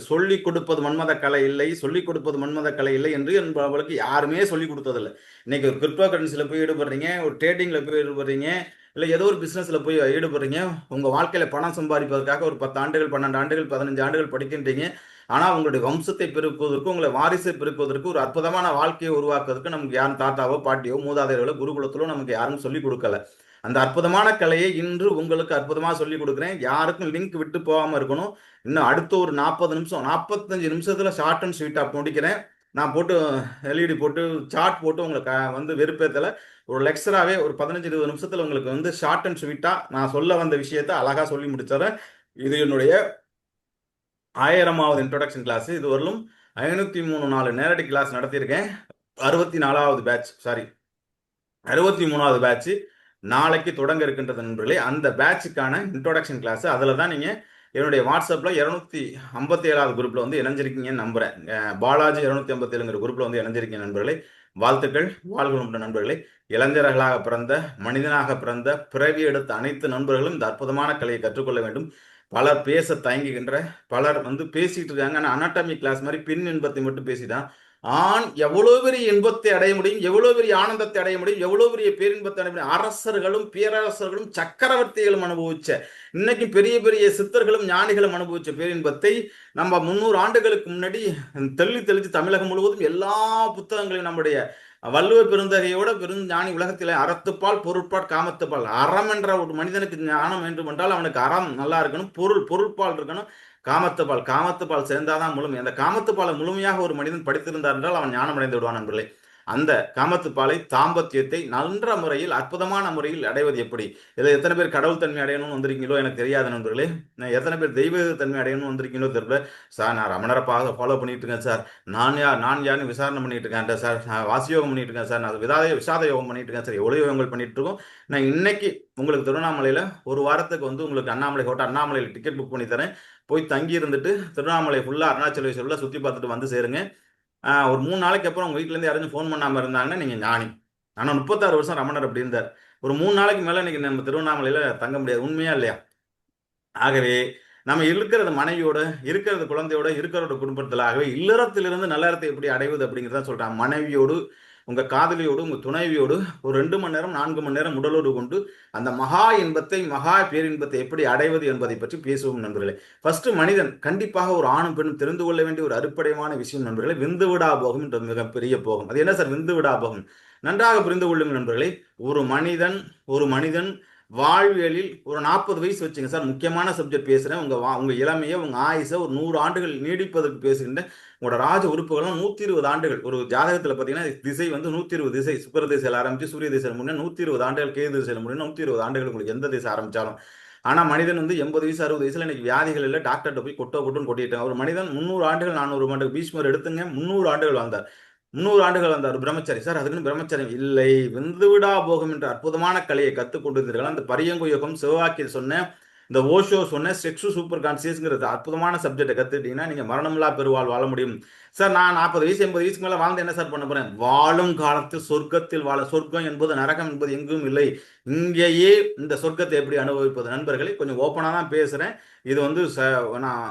சொல்லிக் கொடுப்பது மன்மத கலை இல்லை, சொல்லிக் கொடுப்பது மன்மத கலை இல்லை என்று என்பவர்களுக்கு யாருமே சொல்லிக் கொடுத்ததில்லை. இன்னைக்கு ஒரு கிரிப்டோ கரன்சியில் போய் ஈடுபடுறீங்க, ஒரு ட்ரேடிங்கில் போய் ஈடுபடுறீங்க, இல்லை ஏதோ ஒரு பிஸ்னஸில் போய் ஈடுபடுறீங்க. உங்கள் வாழ்க்கையில் பணம் சம்பாதிப்பதற்காக ஒரு 10 ஆண்டுகள், 12 ஆண்டுகள், 15 ஆண்டுகள் படிக்கின்றீங்க. ஆனால் உங்களுடைய வம்சத்தை பெருக்குவதற்கு, உங்களை வாரிசை பெருக்குவதற்கு, ஒரு அற்புதமான வாழ்க்கையை உருவாக்குவதற்கு நமக்கு யாரும் தாத்தாவோ பாட்டியோ மூதாதையர்களோ குருகுலத்திலோ நமக்கு யாரும் சொல்லிக் கொடுக்கல. அந்த அற்புதமான கலையை இன்று உங்களுக்கு அற்புதமாக சொல்லிக் கொடுக்குறேன். யாருக்கும் லிங்க் விட்டு போகாமல் இருக்கணும். இன்னும் அடுத்த ஒரு 40 நிமிஷம் 45 நிமிஷத்தில் ஷார்ட் அண்ட் ஸ்வீட்டாக முடிக்கிறேன். நான் போட்டு எல்இடி போட்டு சார்ட் போட்டு உங்களுக்கு வந்து வெறுப்பேற்றலை. ஒரு லெக்சராகவே ஒரு 15-20 நிமிஷத்தில் உங்களுக்கு வந்து ஷார்ட் அண்ட் ஸ்வீட்டாக நான் சொல்ல வந்த விஷயத்தை அழகாக சொல்லி முடிச்சிடறேன். இது என்னுடைய 1000வது இன்ட்ரோடக்ஷன் கிளாஸ். இதுவரையிலும் 503 நேரடி கிளாஸ் நடத்தியிருக்கேன். 64வது பேட்ச், சாரி 63வது பேட்ச் நாளைக்கு தொடங்க இருக்கின்றது நண்பர்களே. அந்த பேட்சுக்கான இன்ட்ரோடக்ஷன் கிளாஸ். அதில் தான் நீங்கள் என்னுடைய வாட்ஸ்அப்பில் 257வது குரூப்பில் வந்து இணைஞ்சிருக்கீங்கன்னு நம்புகிறேன். பாலாஜி 257ங்கிற குரூப்பில் வந்து இணைஞ்சிருக்கீங்க நண்பர்களே. வாழ்த்துக்கள், வாழ்வுள்ள நண்பர்களே. இளைஞர்களாக பிறந்த, மனிதனாக பிறந்த, பிறவி எடுத்த அனைத்து நண்பர்களும் இந்த அற்புதமான கலையை கற்றுக்கொள்ள வேண்டும். பலர் பேச தயங்குகின்ற, பலர் வந்து பேசிட்டு இருக்காங்க. ஆனால் அனாட்டமி கிளாஸ் மாதிரி பின் இன்பத்தை மட்டும் பேசிட்டான். ஆண் எவ்வளவு பெரிய இன்பத்தை அடைய முடியும், எவ்வளவு பெரிய ஆனந்தத்தை அடைய முடியும், எவ்வளவு பெரிய பேரின்பத்தை அடைய முடியும். அரசர்களும் பேரரசர்களும் சக்கரவர்த்திகளும் அனுபவிச்ச, இன்னைக்கு பெரிய பெரிய சித்தர்களும் ஞானிகளும் அனுபவிச்ச பேரின்பத்தை நம்ம 300 ஆண்டுகளுக்கு முன்னாடி தெளிச்சு தமிழகம் முழுவதும் எல்லா புத்தகங்களையும் நம்முடைய வள்ளுவர் பெருந்தகையோட பெருஞானி உலகத்திலே அறத்துப்பால் பொருட்பால் காமத்துப்பால். அறம் என்ற ஒரு மனிதனுக்கு ஞானம் வேண்டும் என்றால் அவனுக்கு அறம் நல்லா இருக்கணும், பொருட்பால் இருக்கணும், காமத்துப்பால் சேர்ந்தாதான் முழுமை. அந்த காமத்துப்பாலை முழுமையாக ஒரு மனிதன் படித்திருந்தார் என்றால் அவன் ஞானம் அடைந்து விடுவான் நண்பர்களே. அந்த காமத்துப்பாலை, தாம்பத்தியத்தை நல்ல முறையில், அற்புதமான முறையில் அடைவது எப்படி? இதில் எத்தனை பேர் கடவுள் தன்மை அடையணும்னு வந்திருக்கீங்களோ எனக்கு தெரியாத நண்பர்களே. எத்தனை பேர் தெய்வ தன்மை அடையணும்னு வந்திருக்கீங்களோ தெரியல. சார் நான் ரமணரை ஃபாலோ பண்ணிட்டு இருக்கேன் சார், நான் யாருன்னு விசாரணை பண்ணிட்டு இருக்கேன் சார், நான் வாசியோகம் பண்ணிட்டு இருக்கேன் சார், நான் விஷாத யோகம் பண்ணிட்டு இருக்கேன் சார், எவ்வளோ யோகங்கள் பண்ணிட்டு இருக்கோம். நான் இன்னைக்கு உங்களுக்கு திருவண்ணாமலையில் ஒரு வாரத்துக்கு வந்து உங்களுக்கு அண்ணாமலை ஹோட்டல், அண்ணாமலையில் டிக்கெட் புக் பண்ணி தரேன். போய் தங்கி இருந்துட்டு திருவண்ணாமலை ஃபுல்லாக அருணாச்சலேஸ்வரில் சுற்றி பார்த்துட்டு வந்து சேருங்க. ஒரு 3 நாளைக்கு அப்புறம் உங்கள் வீட்டிலேருந்து யாராச்சும் ஃபோன் பண்ணாமல் இருந்தாங்கன்னா நீங்கள் ஞானி. ஆனால் 36 வருஷம் ரமணர் அப்படி இருந்தார். ஒரு 3 நாளைக்கு மேலே இன்னைக்கு நம்ம திருவண்ணாமலையில் தங்க முடியாது. உண்மையா இல்லையா? ஆகவே நம்ம இருக்கிறது மனைவியோட, இருக்கிறது குழந்தையோட, இருக்கிறோட குடும்பத்தில். ஆகவே இல்லறத்திலிருந்து நல்லறத்தை எப்படி அடைவது அப்படிங்கிறத சொல்கிறான். மனைவியோடு, உங்கள் காதலியோடு, உங்கள் துணைவியோடு ஒரு 2 மணி நேரம் 4 மணி நேரம் உடலோடு கொண்டு அந்த மகா இன்பத்தை, மகா பேரின்பத்தை எப்படி அடைவது என்பதை பற்றி பேசுவோம் நண்பர்களே. ஃபர்ஸ்ட் மனிதன் கண்டிப்பாக ஒரு ஆணும் பெண்ணும் தெரிந்து கொள்ள வேண்டிய ஒரு அடிப்படையான விஷயம் நண்பர்களே, விந்து விடா போகம் என்ற மிகப்பெரிய போகம். அது என்ன சார் விந்து விடா போகம்? நன்றாக புரிந்து கொள்ளுங்கள் நண்பர்களே. ஒரு மனிதன் வாழ்வியலில் ஒரு 40 வயசு வச்சுங்க சார், முக்கியமான சப்ஜெக்ட் பேசுகிறேன். உங்கள் இளமையை, உங்கள் ஆயுசை ஒரு 100 ஆண்டுகள் நீடிப்பதற்கு பேசுகின்ற உங்களோட ராஜ உறுப்புகளும் 120 ஆண்டுகள். ஒரு ஜாதகத்தில் பார்த்தீங்கன்னா திசை வந்து 120 திசை. சுக்கிர திசையில் ஆரம்பித்து சூரிய திசையில் முடியும் 120 ஆண்டுகள், கேது திசையில் முடியும் 120 ஆண்டுகள். உங்களுக்கு எந்த திசை ஆரம்பித்தாலும். ஆனால் மனிதன் வந்து 80 வயசு 60 வயசுல இன்னைக்கு வியாதிகள் இல்லை, டாக்டர்கிட்ட போய் கொட்டுன்னு கொட்டிட்டாங்க. ஒரு மனிதன் 300 ஆண்டுகள் 400 ஆண்டுகள், பீஷ்மர் எடுத்துங்க 300 ஆண்டுகள் வாழ்ந்தார். 300 ஆண்டுகள் வந்தார் பிரம்மச்சாரி. சார் அதுக்குன்னு பிரம்மச்சாரியம் இல்லை, விந்துவிடா போகும் என்ற அற்புதமான கலையை கற்றுக்கொண்டிருந்தீர்கள். அந்த பரியங்கு யோகம், சிவவாக்கியில் சொன்ன, இந்த ஓஷோ சொன்ன செக்ஸு சூப்பர் கான்சியஸ்ங்கிறது அற்புதமான சப்ஜெக்டை கற்றுக்கிட்டீங்கன்னா நீங்கள் மரணமில்லா பெருவாள் வாழ முடியும். சார் நான் 40 வயசு 80 வயசுக்கு மேலே வாழ்ந்து என்ன சார் பண்ண போகிறேன்? வாழும் காலத்தில் சொர்க்கத்தில் வாழ. சொர்க்கம் என்பது நரகம் என்பது எங்கும் இல்லை, இங்கேயே இந்த சொர்க்கத்தை எப்படி அனுபவிப்பது? நண்பர்களே கொஞ்சம் ஓப்பனாக தான் பேசுகிறேன். இது வந்து நான்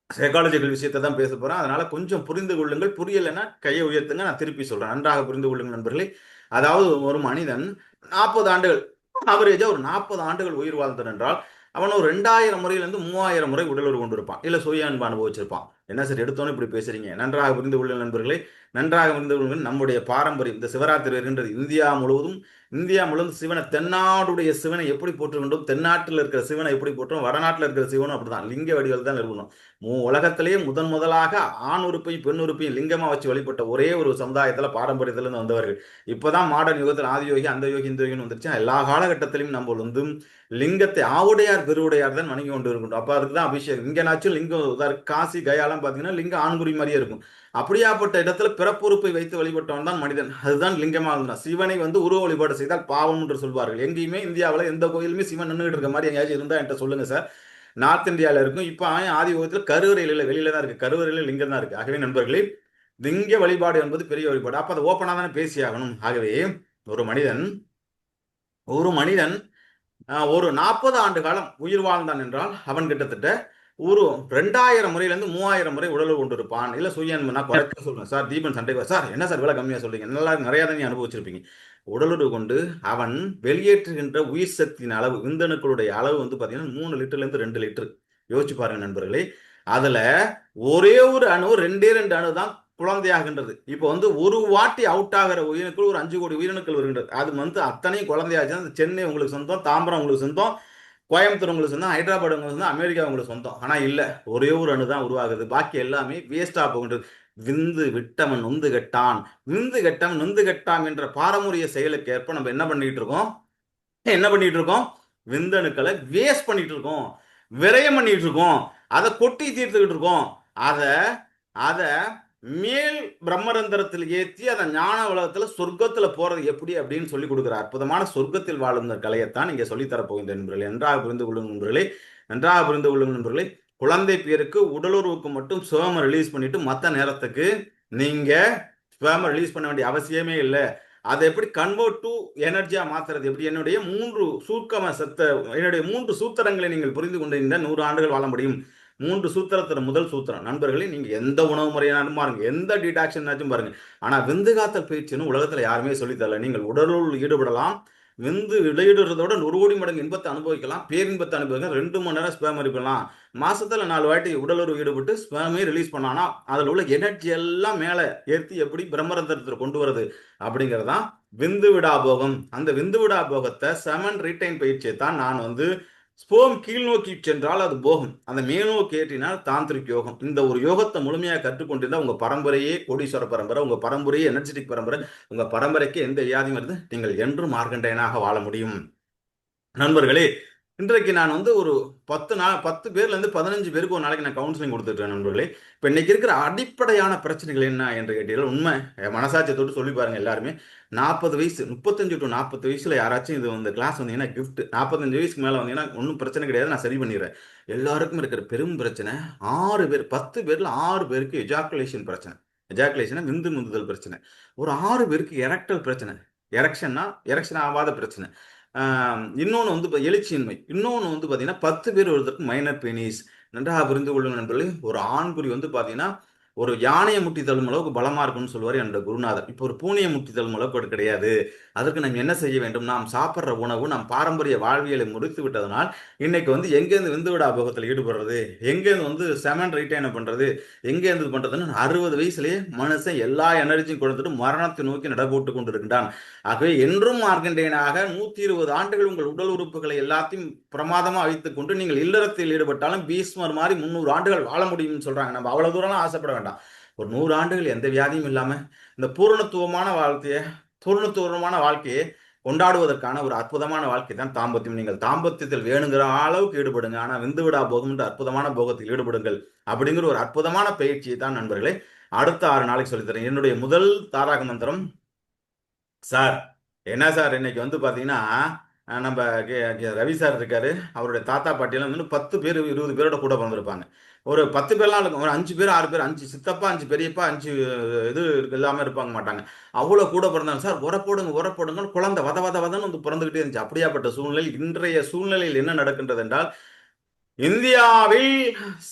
சைக்காலஜிக்கல் விஷயத்தை தான் பேச போகிறேன். அதனால் கொஞ்சம் புரிந்து கொள்ளுங்கள். புரியலைன்னா கையை உயர்த்துங்க, நான் திருப்பி சொல்கிறேன். நன்றாக புரிந்து கொள்ளுங்கள் நண்பர்களே. அதாவது ஒரு மனிதன் 40 ஆண்டுகள், ஆவரேஜாக ஒரு 40 ஆண்டுகள் உயிர் வாழ்ந்தான் என்றால் அவன் ஒரு 2000 முறையிலிருந்து 3000 முறை உடலுறவு கொண்டிருப்பான். இல்லை சுய அன்பு அனுபவிச்சிருப்பான். என்ன சார் எடுத்தோன்னு இப்படி பேசுறீங்க? நன்றாக புரிந்து கொள்ளுங்கள் நண்பர்களே, நன்றாக புரிந்து கொள்ளுங்கள். நம்முடைய பாரம்பரியம் இந்த சிவராத்திரி வருகின்றது. இந்தியா முழுவதும் சிவனை, தென்னாடுடைய சிவனை எப்படி போற்றுகின்றோம், தென்னாட்டில் இருக்கிற சிவனை எப்படி போற்றோம், வடநாட்டில் இருக்கிற சிவனும் அப்படிதான் லிங்க வடிவில் தான் இருக்கணும். உலகத்திலேயே முதலாக ஆண் உறுப்பையும் பெண் உறுப்பையும் லிங்கமாக வச்சு வழிபட்ட ஒரே ஒரு சமுதாயத்தில், பாரம்பரியத்திலிருந்து வந்தவர்கள். இப்போதான் மாடர்ன் யுகத்தில் ஆதி யோகி, அந்த யோகி, இந்த யோகின்னு வந்துருச்சு. எல்லா காலகட்டத்திலையும் நம்ம வந்து லிங்கத்தை ஆவுடையார் பெருவுடையார் தான் வணங்கி கொண்டு இருக்கின்றோம். அப்போ அதுக்கு தான் அபிஷேகம். இங்கேனாச்சும் லிங்கம், காசி கயாலாம் பார்த்தீங்கன்னா லிங்கம் ஆண்குறி மாதிரியே இருக்கும். அப்படியாப்பட்ட இடத்துல பிறப்புறுப்பை வைத்து வழிபட்டவன் தான் மனிதன். அதுதான் லிங்கமாக இருந்தான். சிவனை வந்து உருவ வழிபாடு செய்தால் பாவம் என்று சொல்வார்கள். எங்கேயுமே இந்தியாவில் எந்த கோயிலுமே சிவன் நின்றுகிட்டு இருக்க மாதிரி எங்கேயாச்சும் இருந்தால் என்கிட்ட சொல்லுங்க சார். நார்த் இந்தியாவில் இருக்கும். இப்போ ஆதி யுகத்தில் கருவறையில் இல்லை, வெளியில தான் இருக்கு. கருவறையில் லிங்கம் தான் இருக்கு. ஆகவே நண்பர்களே, லிங்க வழிபாடு என்பது பெரிய வழிபாடு. அப்போ அதை ஓப்பனாக தானே பேசி ஆகணும். ஆகவே ஒரு மனிதன் ஒரு 40 ஆண்டு காலம் உயிர் வாழ்ந்தான் என்றால் அவன் கிட்டத்தட்ட ஒரு 2000 முறையிலேருந்து 3000 முறை உடலுறவு கொண்டு இருப்பான். இல்ல சுயன்பு நான் குறைக்க சொல்றேன் சார். தீபன் சண்டை சார் என்ன சார் இவ்வளவு கம்மியா சொல்றீங்க? நல்லா நிறைய தான் நீ அனுபவிச்சிருப்பீங்க. உடலுறவு கொண்டு அவன் வெளியேற்றுகின்ற உயிர் சக்தியின் அளவு விந்தணுக்களுடைய அளவு வந்து பாத்தீங்கன்னா 3 லிட்டர்ல இருந்து 2 லிட்டர். யோசிச்சு பாருங்க நண்பர்களே. அதுல ஒரே ஒரு அணு 2 அணு தான் குழந்தையாகின்றது. இப்போ வந்து ஒரு வாட்டி அவுட் ஆகிற உயிரினுக்கள் ஒரு 5 கோடி உயிரினுக்கள் வருகின்றது. அது வந்து அத்தனையும் குழந்தையாச்சுன்னா சென்னை உங்களுக்கு சொந்தம், தாம்பரம் உங்களுக்கு சொந்தம், கோயம்புத்தூர் உங்களுக்கு சொந்தம், ஹைதராபாத் உங்களுக்கு சொந்தம், அமெரிக்கா உங்களுக்கு சொந்தம். ஆனா இல்ல, ஒரே ஒரு அணு தான் உருவாகுது. பாக்கி எல்லாமே வேஸ்டா போகின்றது. விந்து விட்டவன் நொந்து கெட்டான், விந்து கெட்டவன் நொந்து கெட்டான் என்ற பாரம்பரிய செயலுக்கு ஏற்ப நம்ம என்ன பண்ணிட்டு இருக்கோம்? விந்தணுக்களை வேஸ்ட் பண்ணிட்டு இருக்கோம், விரயம் பண்ணிட்டு இருக்கோம், அதை கொட்டி தீர்த்துக்கிட்டு இருக்கோம். அதை அதை மேல் பிரம்மரந்திரத்தில் ஏற்றி அதை ஞான உலகத்துல சொர்க்கத்துல போறது எப்படி அப்படின்னு சொல்லி கொடுக்குற அற்புதமான சொர்க்கத்தில் வாழும் கலையைத்தான் இங்க சொல்லித்தரப் போகின்ற நண்பர்களே. நன்றாக புரிந்து கொள்ளும் நண்பர்களே, நன்றாக புரிந்து கொள்ளும் நண்பர்களே. குழந்தை பேருக்கு உடலுறவுக்கு மட்டும் ஸ்பெர்மை ரிலீஸ் பண்ணிட்டு மற்ற நேரத்துக்கு நீங்க ஸ்பெர்மை ரிலீஸ் பண்ண வேண்டிய அவசியமே இல்லை. அதை எப்படி கன்வெர்ட் டு எனர்ஜியா மாத்துறது எப்படி? என்னுடைய 3 சூத்திரங்களை நீங்கள் புரிந்து கொண்டிருந்த 100 ஆண்டுகள் வாழ முடியும். 3 சூத்திரத்துல முதல் சூத்திரம் நண்பர்களே, நீங்க எந்த உணவு முறையாலும் பாருங்க, எந்த டிடாக்ஷன் பாருங்க, ஆனா விந்து காத்தல் பயிற்சின்னு உலகத்துல யாருமே சொல்லி தரல. நீங்கள் உடலுள் ஈடுபடலாம், விந்து வெளியிடுறதோட 100 கோடி மடங்கு இன்பத்தை அனுபவிக்கலாம், பேரின்பத்தை அனுபவிக்கலாம், 2 மணி நேரம் ஸ்பேம் இருக்கலாம், மாசத்துல 4 வாட்டி உடலுறவு ஈடுபட்டு ஸ்பேமே ரிலீஸ் பண்ணானா அதுல உள்ள எனர்ஜி எல்லாம் மேல ஏற்றி எப்படி பிரம்மரந்திரத்தில் கொண்டு வருது அப்படிங்கறதான் விந்து விடா போகம். அந்த விந்து விடா போகத்தை செமன் ரீடைன் பயிற்சியை தான் நான் வந்து ஸ்போம் கீழ் நோக்கி சென்றால் அது போகும், அந்த மேல்நோக்கி ஏற்றினால் தாந்திரிக் யோகம். இந்த ஒரு யோகத்தை முழுமையாக கற்றுக்கொண்டிருந்தா உங்க பரம்பரையே கோடீஸ்வர பரம்பரை, உங்க பரம்பரையே எனர்ஜெட்டிக் பரம்பரை, உங்க பரம்பரைக்கு எந்த வியாதியும் வருது நீங்கள் என்றும் மார்க்கண்டையனாக வாழ முடியும். நண்பர்களே, இன்றைக்கு நான் வந்து ஒரு 10 பேர்ல இருந்து 15 பேருக்கு ஒரு நாளைக்கு நான் கவுன்சிலிங் கொடுத்துட்டேன் நண்பர்களே. இப்ப இன்னைக்கு இருக்கிற அடிப்படையான பிரச்சனைகள் என்ன என்று கேட்டீர்கள், உண்மை மனசாட்சியை தொட்டு சொல்லி பாருங்க. எல்லாருமே 40 வயசு 35 டு 40 வயசுல யாராச்சும் இது வந்து கிளாஸ் வந்தீங்கன்னா கிஃப்ட், 45 வயசுக்கு மேல வந்தீங்கன்னா ஒன்றும் பிரச்சனை கிடையாது, நான் சரி பண்ணிடுறேன். எல்லாருக்கும் இருக்கிற பெரும் பிரச்சனை 6 பேர், 10 பேர்ல 6 பேருக்கு எஜாக்குலேஷன் பிரச்சனை. எஜாக்குலேஷன் விந்து முந்துதல் பிரச்சனை. ஒரு 6 பேருக்கு எரக்டல் பிரச்சனை. எரக்ஷன் ஆகாத பிரச்சனை. இன்னொன்று வந்து எழுச்சியின்மை. இன்னொன்று வந்து பார்த்தீங்கன்னா 10 பேர் ஒருத்தருக்கு மைனர் பெனிஸ். நன்றாக புரிந்து கொள்ளும் நண்பர்களே. ஒரு ஆண்குறி வந்து பார்த்தீங்கன்னா ஒரு யானையை முட்டி தள்ளும் அளவுக்கு பலமா இருக்கும்னு சொல்லுவார் என்னோட குருநாதர். இப்போ ஒரு பூனையை முட்டி தள்ளும் அளவுக்கு கிடையாது. அதற்கு நாம் என்ன செய்ய வேண்டும்? நாம் சாப்பிட்ற உணவு நம் பாரம்பரிய வாழ்வியலை முடித்து விட்டதனால் இன்னைக்கு வந்து எங்கேருந்து விந்துவிடா போகத்தில் ஈடுபடுறது, எங்கேருந்து வந்து செமன் ரிட்டைன் பண்றது, எங்கேருந்து பண்றதுன்னு 60 வயசுலேயே மனுஷன் எல்லா எனர்ஜியும் கொடுத்துட்டு மரணத்தை நோக்கி நடப்போட்டு கொண்டிருக்கின்றான். ஆகவே என்றும் மார்க்கண்டேயனாக 120 ஆண்டுகள் உங்கள் உடல் உறுப்புகளை எல்லாத்தையும் பிரமாதமா வைத்துக் கொண்டு நீங்கள் இல்லறத்தில் ஈடுபட்டாலும் பீஸ்மர் மாதிரி 300 ஆண்டுகள் வாழ முடியும்னு சொல்றாங்க. நம்ம அவ்வளவு தூரம் ஆசைப்பட வேண்டாம். ஒரு 100 ஆண்டுகள் எந்த வியாதியும் இல்லாம இந்த பூரணத்துவமான வாழ்க்கையை கொண்டாடுவதற்கான ஒரு அற்புதமான வாழ்க்கை தான் தாம்பத்தியம். நீங்கள் தாம்பத்தியத்தில் வேணுங்கிற அளவுக்கு ஈடுபடுங்க, ஆனா விந்துவிடா போகும் அற்புதமான போகத்தில் ஈடுபடுங்கள் அப்படிங்கிற ஒரு அற்புதமான பயிற்சியை தான் நண்பர்களே அடுத்த 6 நாளைக்கு சொல்லித்தரேன். என்னுடைய முதல் தாரக மந்திரம், சார் என்ன சார் இன்னைக்கு வந்து பார்த்தீங்கன்னா நம்ம ரவி சார் இருக்காரு, அவருடைய தாத்தா பாட்டியெல்லாம் வந்து 10 பேர் 20 பேரோட கூட பிறந்திருப்பாங்க. ஒரு 10 பேர்லாம் இருக்கும், ஒரு 5 பேர் 6 பேர், 5 சித்தப்பா 5 பெரியப்பா 5 இது இல்லாமல் இருப்பாங்க மாட்டாங்க. அவ்வளோ கூட பிறந்தாங்க. சார் உரப்போடுங்க குழந்தை வத வத வதன்னு வந்து பிறந்துகிட்டே இருந்துச்சு. அப்படியாப்பட்ட சூழ்நிலையில் இன்றைய சூழ்நிலையில் என்ன நடக்கின்றது என்றால், இந்தியாவில்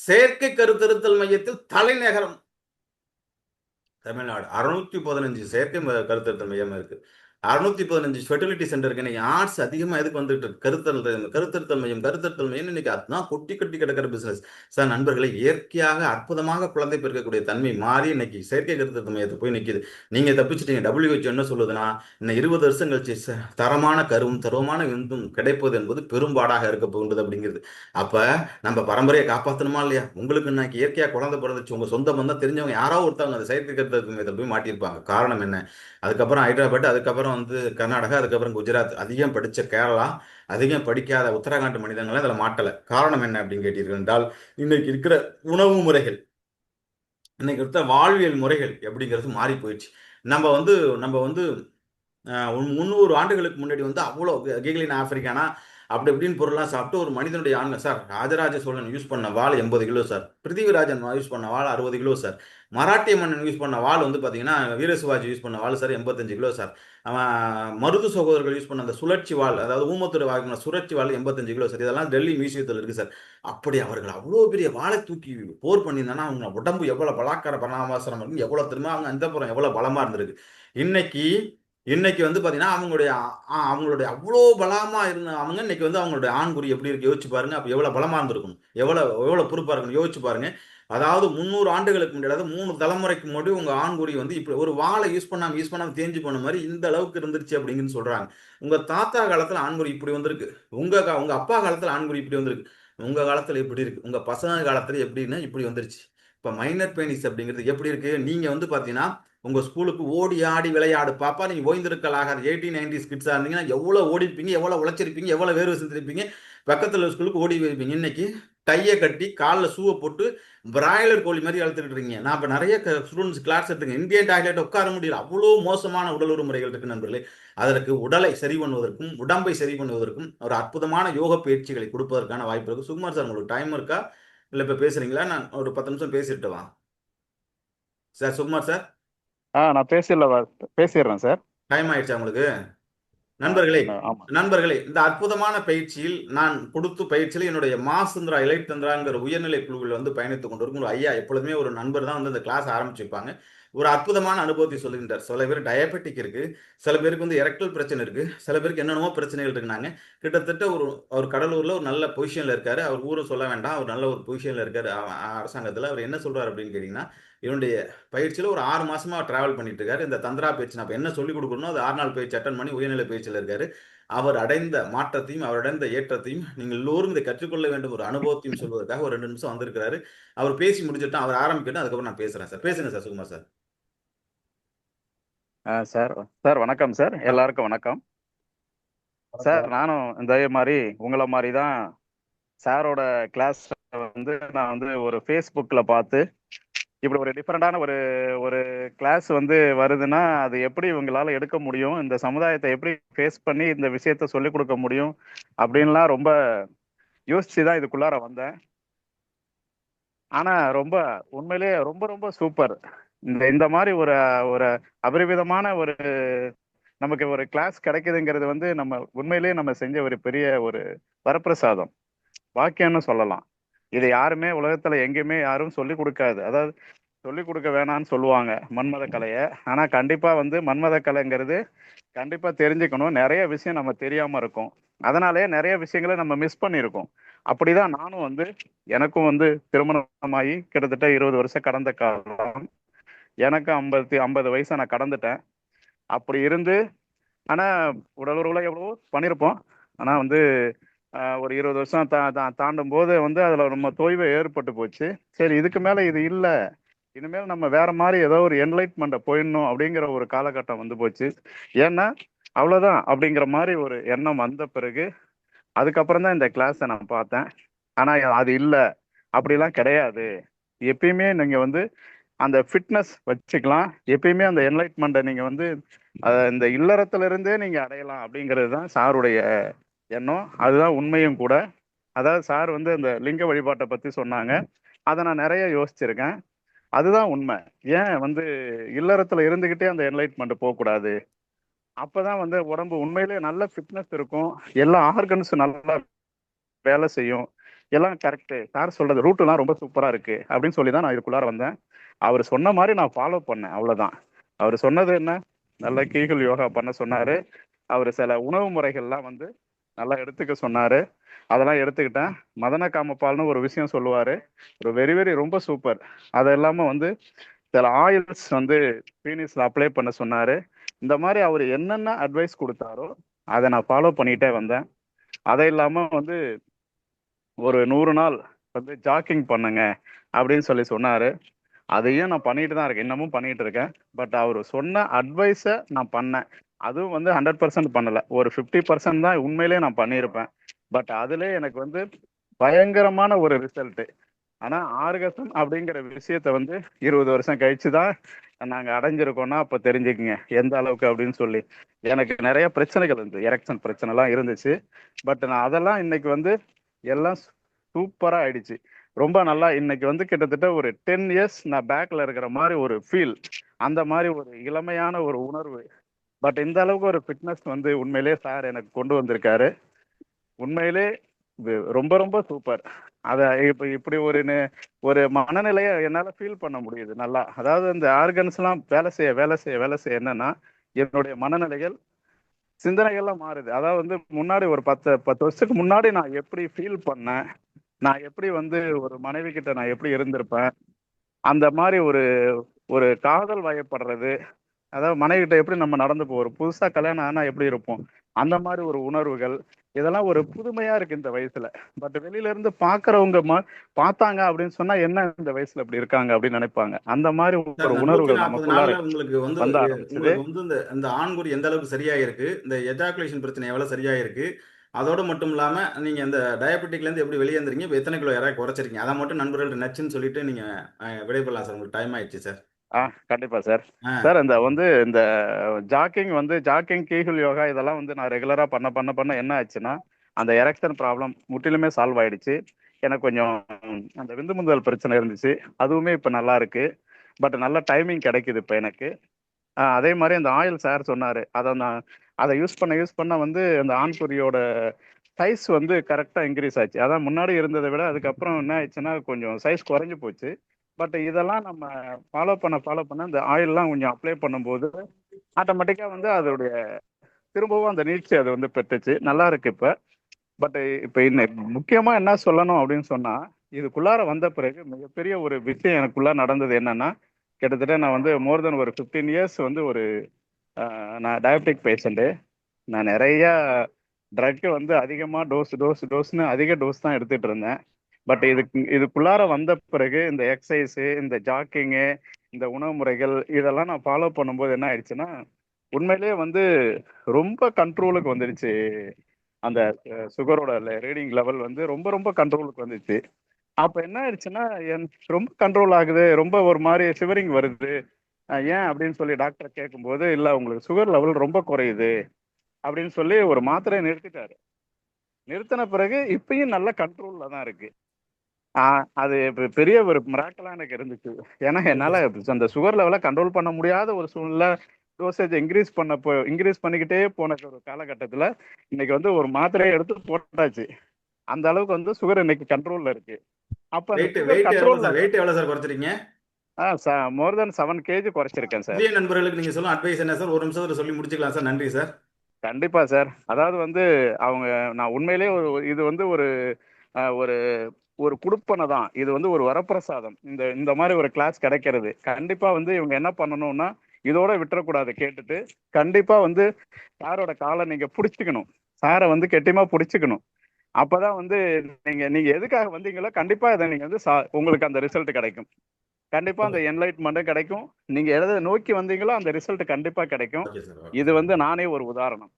செயற்கை கருத்தரித்தல் மையத்தில் தலைநகரம் தமிழ்நாடு 615 செயற்கை கருத்தரித்தல் மையம் இருக்கு. 615 ஃபெர்டிலிட்டி சென்டர் இருக்கு. இன்னைக்கு ஆர்ட்ஸ் அதிகமா எதுக்கு வந்துட்டு இருக்கு? கருத்தரித்தல் மையம் இன்னைக்கு அதுதான் கொட்டி கட்டி கிடக்கிற பிசினஸ். சார் நண்பர்களை, இயற்கையாக அற்புதமாக குழந்தை பெருக்கக்கூடிய தன்மை மாறி இன்னைக்கு செயற்கை கருத்தரித்தல் மையத்தை போய் நிற்கிது. நீங்க தப்பிச்சிட்டீங்க. WHO என்ன சொல்லுதுன்னா, இன்னும் 20 வருஷம் கழிச்சு தரமான கருவும் தரமான விந்தும் கிடைப்பது என்பது பெரும்பாடாக இருக்க போகின்றது அப்படிங்கிறது. அப்ப நம்ம பரம்பரையை காப்பாற்றணுமா இல்லையா? உங்களுக்கு இன்னைக்கு இயற்கையா குழந்தை பிறந்துச்சு, உங்க சொந்த பந்தம் தெரிஞ்சவங்க யாரோ ஒருத்தவங்க அந்த செயற்கை கருத்தரித்தல் மையத்தில் போய் மாட்டியிருப்பாங்க. காரணம் என்ன? அதுக்கப்புறம் ஹைதராபாத், அதுக்கப்புறம் வந்து கர்நாடகா, அதுக்கப்புறம் குஜராத், அதிகம் படிச்ச கேரளா, அதிகம் படிக்காத உத்தரகாண்ட் மனிதர்கள் அதில் மாட்டல. காரணம் என்ன அப்படின்னு கேட்டீர்கள் என்றால், இன்னைக்கு இருக்கிற உணவு முறைகள், இன்னைக்கு இருக்கிற வாழ்வியல் முறைகள் எப்படிங்கிறது மாறி போயிடுச்சு. நம்ம வந்து 300 ஆண்டுகளுக்கு முன்னாடி வந்து அவ்வளோ கிகிலின் ஆப்பிரிக்கானா அப்படி இப்படின்னு பொருள்லாம் சாப்பிட்டு ஒரு மனிதனுடைய ஆண்மை சார். ராஜராஜ சோழன் யூஸ் பண்ண வாள் 80 கிலோ சார். பிருத்திவிராஜன் யூஸ் பண்ண வாள் 60 கிலோ சார். மராட்டிய மன்னன் யூஸ் பண்ண வாள் வந்து பார்த்தீங்கன்னா வீர சிவாஜி யூஸ் பண்ண வாள் சார் 85 கிலோ சார். அவன் மருது சகோதரர்கள் யூஸ் பண்ண அந்த சுழற்சி வாள், அதாவது ஊமத்துறை வாங்கின சுழற்சி வாள் 85 கிலோ சார். இதெல்லாம் டெல்லி மியூசியத்தில் இருக்கு சார். அப்படி அவர்கள் அவ்வளோ பெரிய வாளை தூக்கி போர் பண்ணியிருந்தாங்கன்னா அவங்க உடம்பு எவ்வளோ பலாக்கார பராமரிசனம் இருக்கும், எவ்வளோ திரும்ப அவங்க அந்த புறம் எவ்வளோ பலமா இருந்திருக்கு. இன்னைக்கு இன்னைக்கு வந்து பாத்தீங்கன்னா அவங்களுடைய அவ்வளோ பலமா இருந்த அவங்க இன்னைக்கு வந்து அவங்களுடைய ஆண்குறி எப்படி இருக்கு யோசிச்சு பாருங்க. அப்ப எவ்வளவு பலமா இருந்திருக்கும், எவ்வளவு பொறுப்பா இருக்கணும் யோசிச்சு பாருங்க. அதாவது 300 ஆண்டுகளுக்கு முன்னாடி, அதாவது 3 தலைமுறைக்கு முன்னாடி உங்க ஆண்குறி வந்து இப்படி ஒரு வாளை யூஸ் பண்ணாம தேஞ்சு போன மாதிரி இந்த அளவுக்கு இருந்துருச்சு அப்படிங்கன்னு சொல்றாங்க. உங்க தாத்தா காலத்துல ஆண்குறி இப்படி வந்திருக்கு, உங்க அப்பா காலத்துல ஆண்குறி இப்படி வந்திருக்கு, உங்க காலத்துல எப்படி இருக்கு, உங்க பசங்க காலத்துல எப்படின்னா இப்படி வந்துருச்சு. இப்ப மைனர் பெனிஸ் அப்படிங்கிறது எப்படி இருக்கு, நீங்க வந்து பாத்தீங்கன்னா உங்க ஸ்கூலுக்கு ஓடி ஆடி விளையாடு பாப்பா நீங்க ஓய்ந்திருக்கலாக 1890s கிட்ஸா இருந்தீங்கன்னா எவ்வளவு ஓடி இருப்பீங்க, எவ்வளவு உழைச்சிருப்பீங்க, எவ்வளவு வேர்வை செஞ்சிருப்பீங்க. பக்கத்துல ஸ்கூலுக்கு ஓடி வைப்பீங்க. இன்னைக்கு டையை கட்டி காலில் ஷூவை போட்டு பிராய்லர் கோழி மாதிரி வளர்த்துட்டு இருக்கீங்க. நான் இப்போ நிறைய ஸ்டூடெண்ட்ஸ் கிளாஸ் எடுத்துங்க, இந்தியன் டாய்லெட் உட்கார முடியல, அவ்வளோ மோசமான உடல் உறவுமுறைகள் இருக்கு நண்பர்களே. அதற்கு உடலை சரி பண்ணுவதற்கும் உடம்பை சரி பண்ணுவதற்கும் ஒரு அற்புதமான யோக பயிற்சிகளை கொடுப்பதற்கான வாய்ப்பு இருக்கு. சுகுமார் சார் உங்களுக்கு டைம் இருக்கா, இல்லை இப்போ பேசுறீங்களா? நான் ஒரு 10 நிமிஷம் பேசிட்டு வா சார். சுகுமார் சார், நான் பேசிடுறேன் சார். டைம் ஆயிடுச்சா உங்களுக்கு? நண்பர்களே, ஆமா. நண்பர்களே, இந்த அற்புதமான பயிற்சியில் நான் கொடுத்த பயிற்சியில் என்னுடைய மாசுந்திரா இலைட் தந்திராங்கிற உயர்நிலை குழுவில் வந்து பயணித்துக் கொண்டிருக்கும் ஒரு ஐயா, எப்பொழுதுமே ஒரு நண்பர் தான் வந்து இந்த கிளாஸ் ஆரம்பிச்சிருப்பாங்க. ஒரு அற்புதமான அனுபவத்தை சொல்லுகின்றார். சில பேர் டயபெட்டிக் இருக்கு, சில பேருக்கு வந்து எரக்டல் பிரச்சனை இருக்கு, சில பேருக்கு என்னென்னமோ பிரச்சனைகள் இருக்குனாங்க. கிட்டத்தட்ட ஒரு கடலூர்ல ஒரு நல்ல பொசிஷன்ல இருக்காரு. அவர் ஊரை சொல்ல வேண்டாம், அவர் நல்ல ஒரு பொசிஷன்ல இருக்காரு அரசாங்கத்தில். அவர் என்ன சொல்றாரு அப்படின்னு கேட்டீங்கன்னா, என்னுடைய பயிற்சியில் ஒரு 6 மாசமா டிராவல் பண்ணிட்டு இருக்காரு. இந்த தந்திரா பயிற்சி நான் என்ன சொல்லிக் கொடுக்கணும் அது 6 நாள் பயிற்சி அட்டன் பண்ணி உயர்நிலை பயிற்சியில் இருக்காரு. அவர் அடைந்த மாற்றத்தையும் அவர் அடைந்த ஏற்றத்தையும் நீங்கள் எல்லோரும் இதை கற்றுக்கொள்ள வேண்டும் ஒரு அனுபவத்தையும் சொல்வதற்காக ஒரு 2 நிமிஷம் வந்திருக்கிறாரு. அவர் பேசி முடிச்சுட்டு அவர் ஆரம்பிக்கட்டும், அதுக்கப்புறம் நான் பேசுறேன் சார். பேசுங்க sir Sukumar sir. Sir sir வணக்கம் சார், எல்லாருக்கும் வணக்கம் சார். நானும் இந்த மாதிரி உங்களை மாதிரி தான் சாரோட கிளாஸ் வந்து நான் வந்து ஒரு ஃபேஸ்புக்கில் பார்த்து இப்படி ஒரு டிஃப்ரெண்டான ஒரு ஒரு கிளாஸ் வந்து வருதுன்னா அது எப்படி இவங்களால எடுக்க முடியும், இந்த சமுதாயத்தை எப்படி ஃபேஸ் பண்ணி இந்த விஷயத்த சொல்லிக் கொடுக்க முடியும் அப்படின்லாம் ரொம்ப யோசிச்சு தான் இதுக்குள்ளார வந்தேன். ஆனா ரொம்ப உண்மையிலேயே ரொம்ப ரொம்ப சூப்பர். இந்த மாதிரி ஒரு ஒரு அபரிவிதமான ஒரு நமக்கு ஒரு கிளாஸ் கிடைக்குதுங்கிறது வந்து நம்ம உண்மையிலேயே நம்ம செஞ்ச ஒரு பெரிய ஒரு வரப்பிரசாதம், வாக்கியம்னு சொல்லலாம். இது யாருமே உலகத்துல எங்கேயுமே யாரும் சொல்லி கொடுக்காது. அதாவது சொல்லி கொடுக்க வேணாம்னு சொல்லுவாங்க மன்மத கலையை. ஆனா கண்டிப்பா வந்து மன்மத கலைங்கிறது கண்டிப்பா தெரிஞ்சுக்கணும். நிறைய விஷயம் நம்ம தெரியாம இருக்கும், அதனாலே நிறைய விஷயங்களை நம்ம மிஸ் பண்ணியிருக்கோம். அப்படிதான் நானும் வந்து எனக்கும் வந்து திருமணமாகி கிட்டத்தட்ட 20 வருஷம் கடந்த காலம். எனக்கு 50 வயசை நான் கடந்துட்டேன். அப்படி இருந்து ஆனா உடல் உறவுல எவ்வளவோ பண்ணியிருப்போம். ஆனா வந்து ஒரு 20 வருஷம் தாண்டும் போது வந்து அதுல நம்ம தொய்வு ஏற்பட்டு போச்சு. சரி, இதுக்கு மேல இது இல்ல, இனிமேல் நம்ம வேற மாதிரி ஏதோ ஒரு என்லைட்மெண்ட்டை போயிடணும் அப்படிங்கிற ஒரு காலகட்டம் வந்து போச்சு. ஏன்னா அவ்வளவுதான் அப்படிங்கிற மாதிரி ஒரு எண்ணம் வந்த பிறகு அதுக்கப்புறம் தான் இந்த கிளாஸை நான் பார்த்தேன். ஆனா அது இல்ல, அப்படிலாம் கிடையாது. எப்பயுமே நீங்க வந்து அந்த ஃபிட்னஸ் வச்சுக்கலாம், எப்பயுமே அந்த என்லைட்மெண்ட்டை நீங்க வந்து இந்த இல்லறத்துல இருந்தே நீங்க அடையலாம் அப்படிங்கிறது தான் சாருடைய எண்ணம். அதுதான் உண்மையும் கூட. அதாவது சார் வந்து அந்த லிங்க வழிபாட்டை பத்தி சொன்னாங்க, அதை நான் நிறைய யோசிச்சிருக்கேன். அதுதான் உண்மை. ஏன் வந்து இல்லறத்துல இருந்துகிட்டே அந்த என்லைட்மெண்ட் போகக்கூடாது? அப்பதான் வந்து உடம்பு உண்மையிலேயே நல்ல ஃபிட்னஸ் இருக்கும், எல்லா ஆர்கன்ஸும் நல்லா வேலை செய்யும், எல்லாம் கரெக்டு. சார் சொல்றது ரூட்டுலாம் ரொம்ப சூப்பரா இருக்கு அப்படின்னு சொல்லி தான் நான் இதுக்குள்ளார வந்தேன். அவர் சொன்ன மாதிரி நான் ஃபாலோ பண்ணேன், அவ்வளவுதான். அவர் சொன்னது என்ன, நல்ல கீகல் யோகா பண்ண சொன்னாரு. அவர் சில உணவு முறைகள்லாம் வந்து நல்லா எடுத்துக்க சொன்னாரு, அதெல்லாம் எடுத்துக்கிட்டேன். மதன காமப்பால்னு ஒரு விஷயம் சொல்லுவாரு, ஒரு வெரி வெரி ரொம்ப சூப்பர். அது இல்லாம வந்து சில ஆயில்ஸ் வந்து பீனிஸ்ல அப்ளை பண்ண சொன்னாரு. இந்த மாதிரி அவர் என்னென்ன அட்வைஸ் கொடுத்தாரோ அதை நான் ஃபாலோ பண்ணிட்டே வந்தேன். அதை இல்லாம வந்து ஒரு 100 நாள் வந்து ஜாக்கிங் பண்ணுங்க அப்படின்னு சொல்லி சொன்னாரு. அதையும் நான் பண்ணிட்டு தான் இருக்கேன், இன்னமும் பண்ணிட்டு இருக்கேன். பட் அவர் சொன்ன அட்வைஸை நான் பண்ணேன். அதுவும் வந்து 100% பண்ணல, ஒரு 50% தான் உண்மையிலேயே நான் பண்ணியிருப்பேன். பட் அதுல எனக்கு வந்து பயங்கரமான ஒரு ரிசல்ட். ஆனா ஆர்கசம் அப்படிங்கிற விஷயத்த வந்து 20 வருஷம் கழிச்சு தான் நாங்க அடைஞ்சிருக்கோம்னா அப்ப தெரிஞ்சுக்குங்க எந்த அளவுக்கு அப்படின்னு சொல்லி. எனக்கு நிறைய பிரச்சனைகள் இருந்தது, எரெக்ஷன் பிரச்சனைலாம் இருந்துச்சு. பட் நான் அதெல்லாம் இன்னைக்கு வந்து எல்லாம் சூப்பரா ஆயிடுச்சு. ரொம்ப நல்லா இன்னைக்கு வந்து கிட்டத்தட்ட ஒரு 10 இயர்ஸ் நான் பேக்ல இருக்கிற மாதிரி ஒரு ஃபீல், அந்த மாதிரி ஒரு இளமையான ஒரு உணர்வு. பட் இந்த அளவுக்கு ஒரு ஃபிட்னஸ் வந்து உண்மையிலேயே சார் எனக்கு கொண்டு வந்திருக்காரு. உண்மையிலே ரொம்ப ரொம்ப சூப்பர். அத இப்ப இப்படி ஒரு மனநிலையை என்னால ஃபீல் பண்ண முடியுது நல்லா. அதாவது இந்த ஆர்கன்ஸ் எல்லாம் வேலை செய்ய வேலை செய்ய வேலை செய்ய என்னன்னா என்னுடைய மனநிலைகள், சிந்தனைகள்லாம் மாறுது. அதாவது வந்து முன்னாடி ஒரு 10 வருஷத்துக்கு முன்னாடி நான் எப்படி ஃபீல் பண்ணேன், நான் எப்படி வந்து ஒரு மனைவி கிட்ட நான் எப்படி இருந்திருப்பேன், அந்த மாதிரி ஒரு ஒரு காதல் வயப்படுறது, அதாவது மனைவிட்ட எப்படி நம்ம நடந்துப்போம், ஒரு புதுசா கல்யாணம் ஆனா எப்படி இருப்போம், அந்த மாதிரி ஒரு உணர்வுகள், இதெல்லாம் ஒரு புதுமையா இருக்கு இந்த வயசுல. பட் வெளியில இருந்து பாக்குறவங்க பார்த்தாங்க அப்படின்னு சொன்னா என்ன இந்த வயசுல இப்படி இருக்காங்க அப்படின்னு நினைப்பாங்க. அந்த மாதிரி சார் ஒரு இந்த உணர்வுகள் 140 நமக்குள்ளார நாள்ல உங்களுக்கு வந்து வந்த ஆரம்பிச்சது. உங்களுக்கு வந்து இந்த இந்த ஆண்குறி எந்த அளவுக்கு சரியாயிருக்கு, இந்த எஜாகுலேஷன் பிரச்சனை எவ்வளவு சரியாயிருக்கு, அதோட மட்டும் இல்லாம நீங்க இந்த டயபெட்டிக்ல இருந்து எப்படி வெளியே வந்துறீங்க, இப்ப எத்தனை கிலோ யாராவது குறைச்சிருக்கீங்க, அதை மட்டும் நண்பர்கள்ட்ட நச்சுன்னு சொல்லிட்டு நீங்க விடைபெறலாம் சார். உங்களுக்கு டைம் ஆயிடுச்சு சார். கண்டிப்பா சார். ஆ சார் இந்த ஜாக்கிங் கீகுல் யோகா இதெல்லாம் வந்து நான் ரெகுலரா பண்ண பண்ண பண்ண என்ன ஆச்சுன்னா அந்த எரெக்ஷன் ப்ராப்ளம் முற்றிலுமே சால்வ் ஆயிடுச்சு. எனக்கு கொஞ்சம் அந்த விந்து முந்துதல் பிரச்சனை இருந்துச்சு, அதுவுமே இப்ப நல்லா இருக்கு. பட் நல்ல டைமிங் கிடைக்குது இப்ப எனக்கு. அதே மாதிரி அந்த ஆயில் சார் சொன்னாரு, அதை யூஸ் பண்ண வந்து அந்த ஆண்குறியோட சைஸ் வந்து கரெக்டா இன்க்ரீஸ் ஆச்சு. அதான் முன்னாடி இருந்ததை விட அதுக்கப்புறம் என்ன ஆயிடுச்சுன்னா கொஞ்சம் சைஸ் குறைஞ்சு போச்சு. பட் இதெல்லாம் நம்ம ஃபாலோ பண்ண இந்த ஆயில்லாம் கொஞ்சம் அப்ளை பண்ணும்போது ஆட்டோமேட்டிக்கா வந்து அதோடைய திரும்பவும் அந்த நீட்சி அது வந்து பெற்றுச்சு. நல்லா இருக்கு இப்ப. பட் இப்ப இன்னும் முக்கியமா என்ன சொல்லணும் அப்படின்னு சொன்னா, இதுக்குள்ளார வந்த பிறகு மிகப்பெரிய ஒரு விஷயம் எனக்குள்ள நடந்தது என்னன்னா, கிட்டத்தட்ட நான் வந்து மோர் தென் ஒரு 15 இயர்ஸ் வந்து நான் டயபெட்டிக் பேஷண்ட்டு. நான் நிறைய ட்ரக் வந்து அதிகமா டோஸ்னு அதிக டோஸ் தான் எடுத்துட்டு இருந்தேன். பட் இதுக்குள்ளார வந்த பிறகு இந்த எக்ஸசைஸு, இந்த ஜாக்கிங்கு, இந்த உணவு முறைகள் இதெல்லாம் நான் ஃபாலோ பண்ணும்போது என்ன ஆயிடுச்சுன்னா, உண்மையிலேயே வந்து ரொம்ப கண்ட்ரோலுக்கு வந்துடுச்சு. அந்த சுகரோட ரீடிங் லெவல் வந்து ரொம்ப ரொம்ப கண்ட்ரோலுக்கு வந்துச்சு. அப்ப என்ன ஆயிடுச்சுன்னா, ரொம்ப கண்ட்ரோல் ஆகுது, ரொம்ப ஒரு மாதிரி சிவரிங் வருது. ஏன் அப்படின்னு சொல்லி டாக்டர் கேட்கும்போது, இல்ல உங்களுக்கு சுகர் லெவல் ரொம்ப குறையுது அப்படின்னு சொல்லி ஒரு மாத்திரையை நிறுத்திட்டாரு. நிறுத்தின பிறகு இப்பயும் நல்ல கண்ட்ரோல்ல தான் இருக்கு. அது பெரிய ஒரு மிராக்கலா எனக்கு இருந்துச்சு. ஏன்னா ஓகே என்னால சார். அந்த சுகர் லெவலை கண்ட்ரோல் பண்ண முடியாத ஒரு சூழ்நிலை, டோசேஜ் இன்க்ரீஸ் பண்ணிக்கிட்டே போன ஒரு காலகட்டத்துல இன்னைக்கு வந்து ஒரு மாத்திரையை எடுத்து போட்டாச்சு. அந்த அளவுக்கு வந்து சுகர் இன்னைக்கு கண்ட்ரோல்ல இருக்கு. அப்ப அந்த வெயிட் சுகர் வெயிட் எவ்வளவு கண்ட்ரோல்ல சார், வெயிட் எவ்வளவு சார் குறைச்சிருக்கீங்க? மோர் தென் 7 கேஜி குறைச்சிருக்கேன் சார். புதிய நண்பர்களுக்கு நீங்க சொல்லும் அட்வைஸ் என்ன சார்? ஒரு நிமிஷத்துல சொல்லி முடிச்சுக்கலாம் சார். நன்றி சார். கண்டிப்பா சார். அதாவது வந்து அவங்க நான் உண்மையிலேயே இது வந்து ஒரு ஒரு குடுப்பனை தான். இது வந்து ஒரு வரப்பிரசாதம். இந்த இந்த மாதிரி ஒரு கிளாஸ் கிடைக்கிறது. கண்டிப்பா வந்து இவங்க என்ன பண்ணணும்னா, இதோட விட்டுறக்கூடாது கேட்டுட்டு. கண்டிப்பா வந்து சாரோட காலை நீங்க புடிச்சுக்கணும். சாரை வந்து கெட்டியமா புடிச்சுக்கணும். அப்பதான் வந்து நீங்க நீங்க எதுக்காக வந்தீங்களோ கண்டிப்பா இதை நீங்க வந்து உங்களுக்கு அந்த ரிசல்ட் கிடைக்கும். கண்டிப்பா அந்த ஓகே என்லைட்மெண்ட்டும் கிடைக்கும். நீங்க எதை நோக்கி வந்தீங்களோ அந்த ரிசல்ட் கண்டிப்பா கிடைக்கும். Okay sir. ஓகே இது சார். வந்து நானே ஒரு உதாரணம்.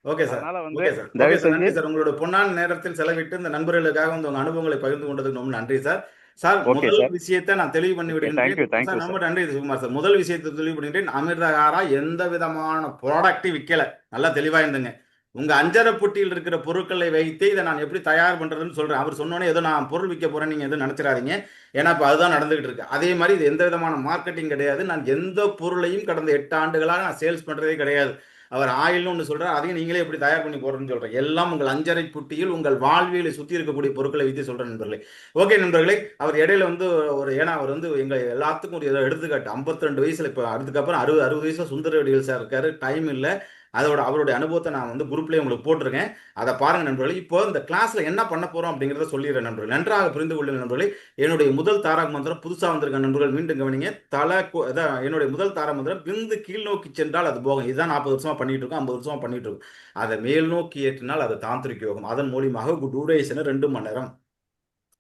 Okay sir. அதனால வந்து ஓகே சார். ஓகே தயவு சார். செஞ்சு நன்றி சார். உங்களோட பொன்னான நேரத்தில் செலவிட்டு இந்த நண்பர்களுக்காக வந்து உங்க அனுபவங்களை பகிர்ந்து கொண்டதுக்கு ரொம்ப நன்றி சார். சார் ஓகே முதல் சார். விஷயத்தை நான் தெளிவு பண்ணி ஓகே, விடுகின்றேன். தேங்க்யூ சார் ரொம்ப சார். நன்றி சுகுமார் சார். முதல் விஷயத்தை தெளிவு பண்ணிட்டேன். அமிர்தகாரா எந்த விதமான ப்ராடக்ட்டையும் விற்கல. நல்லா தெளிவா இருந்துங்க. உங்க அஞ்சரை பொட்டியில் இருக்கிற பொருட்களை வைத்து இதை நான் எப்படி தயார் பண்றதுன்னு சொல்றேன். அவர் சொன்னோன்னே ஏதோ நான் பொருள் விற்க போறேன் நீங்க எதுவும் நினைச்சிடாதீங்க. ஏன்னா இப்ப அதுதான் நடந்துகிட்டு இருக்கு. அதே மாதிரி இது எந்த விதமான மார்க்கெட்டிங் கிடையாது. நான் எந்த பொருளையும் கடந்த 8 ஆண்டுகளாக நான் சேல்ஸ் பண்றதே கிடையாது. அவர் ஆயில்னு ஒன்று சொல்றாரு, அதையும் நீங்களே எப்படி தயார் பண்ணி போடுறேன்னு சொல்றேன். எல்லாம் உங்கள் அஞ்சரை புட்டியில் உங்கள் வாழ்வியலை சுற்றி இருக்கக்கூடிய பொருட்களை வைத்து சொல்றேன் நண்பர்களே. ஓகே நண்பர்களே, அவர் இடையில வந்து ஏன்னா அவர் வந்து எங்க எல்லாத்துக்கும் ஒரு எடுத்துக்காட்டு. 52 வயசுல இப்போ அதுக்கப்புறம் 60 வயசுல சுந்தரவடிகள் சார் இருக்காரு. டைம் இல்லை. அவருடைய அனுபவத்தை நான் வந்து குரூப்லேயே உங்களுக்கு போட்டிருக்கேன். அதை பாருங்க நண்பர்களே. இப்போ இந்த கிளாஸ்ல என்ன பண்ண போறோம் அப்படிங்கிறத சொல்லிடுறேன் நண்பர்கள். நன்றாக புரிந்து கொள்ளுங்கள் நண்பர்களே. என்னுடைய முதல் தாரக மந்திரம் புதுசா வந்திருக்க நண்பர்கள் மீண்டும் கவனிங்க. என்னுடைய முதல் தாரக மந்திரம் விந்து கீழ் நோக்கி சென்றால் அது போகும். இதுதான் 40 வருஷமா பண்ணிட்டு இருக்கோம், 50 வருஷமா பண்ணிட்டு இருக்கோம். அதை மேல் நோக்கி ஏற்றினால் அது தாந்திரிக் யோகம். அதன் மூலியமாக டூரேஷனை 2 மணி நேரம்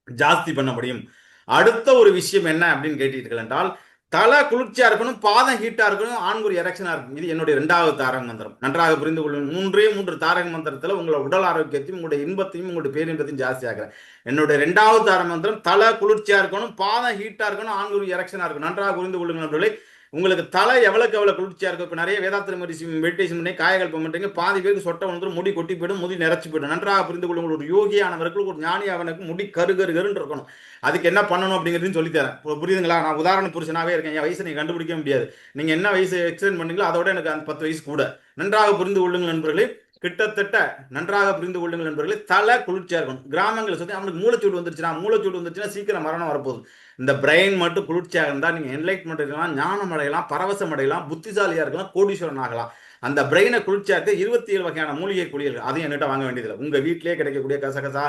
ஜாஸ்தி பண்ண முடியும். அடுத்த ஒரு விஷயம் என்ன அப்படின்னு கேட்டீர்கள் என்றால், தலை குளிர்ச்சியா இருக்கணும், பாதம் ஹீட்டா இருக்கணும், ஆண்குறி எரெக்ஷனா இருக்கும். இது என்னுடைய 2வது தாரக மந்திரம். நன்றாக புரிந்து கொள்ளுங்கள். 3 தாரக மந்திரத்தில் உங்களோட உடல் ஆரோக்கியத்தையும் உங்களுடைய இன்பத்தையும் உங்களுடைய பேரின்பத்தையும் ஜாஸ்தி ஆக்குறேன். என்னுடைய 2வது தாரக மந்திரம் தலை குளிர்ச்சியா இருக்கணும், பாதம் ஹீட்டா இருக்கணும், ஆண்குறி எரெக்ஷனா இருக்கணும். நன்றாக புரிந்து கொள்ளுங்கள் நண்பர்களே. உங்களுக்கு தலை எவ்வளவுக்கு எவ்வளவு குளிர்ச்சியா இருக்கும். இப்ப நிறைய வேதாத்திர மெடிடேஷன் பண்ணி காயகல்பம் பண்றீங்க, பாதி பேருக்கு சொட்டை வந்துடும், முடி கொட்டி போயிடும், முடி நிறைச்சு போயிடும். நன்றாக புரிந்து கொள்ளுங்கள், ஒரு யோகியானவருக்கு, ஒரு ஞானியானவனுக்கு முடி கரு கரு கருன்னு இருக்கணும். அதுக்கு என்ன பண்ணணும் அப்படிங்கிறதையும் சொல்லித்தரேன். புரியுதுங்களா? நான் உதாரண புருஷனாவே இருக்கேன், என் வயசை நீங்க கண்டுபிடிக்க முடியாது. நீங்க என்ன வயசு எக்ஸ்டெண்ட் பண்ணீங்களோ அதோட எனக்கு அந்த 10 வயசு கூட. நன்றாக புரிந்து கொள்ளுங்கள் நண்பர்களே, கிட்டத்தட்ட நன்றாக புரிந்து கொள்ளுங்கள் நண்பர்களே, தலை குளிர்ச்சியா இருக்கணும். கிராமங்களை சொல்லி அவனுக்கு மூளைச்சூடு வந்துருச்சுன்னா சீக்கிரம் மரணம் வரப்போகுது. இந்த பிரெயின் மட்டும் குளிர்ச்சியாக இருந்தால் நீங்க என்லைட்மெண்ட் இருக்கலாம், ஞானம் அடையலாம், பரவசம் அடையலாம், புத்திசாலியா இருக்கலாம், கோடீஸ்வரன் ஆகலாம். அந்த பிரெயினை குளிர்ச்சியா இருக்க 27 வகையான மூலிகை குளியல்கள் அதையும் என்கிட்ட வாங்க வேண்டியதில்லை. உங்க வீட்டிலேயே கிடைக்கக்கூடிய கசகசா,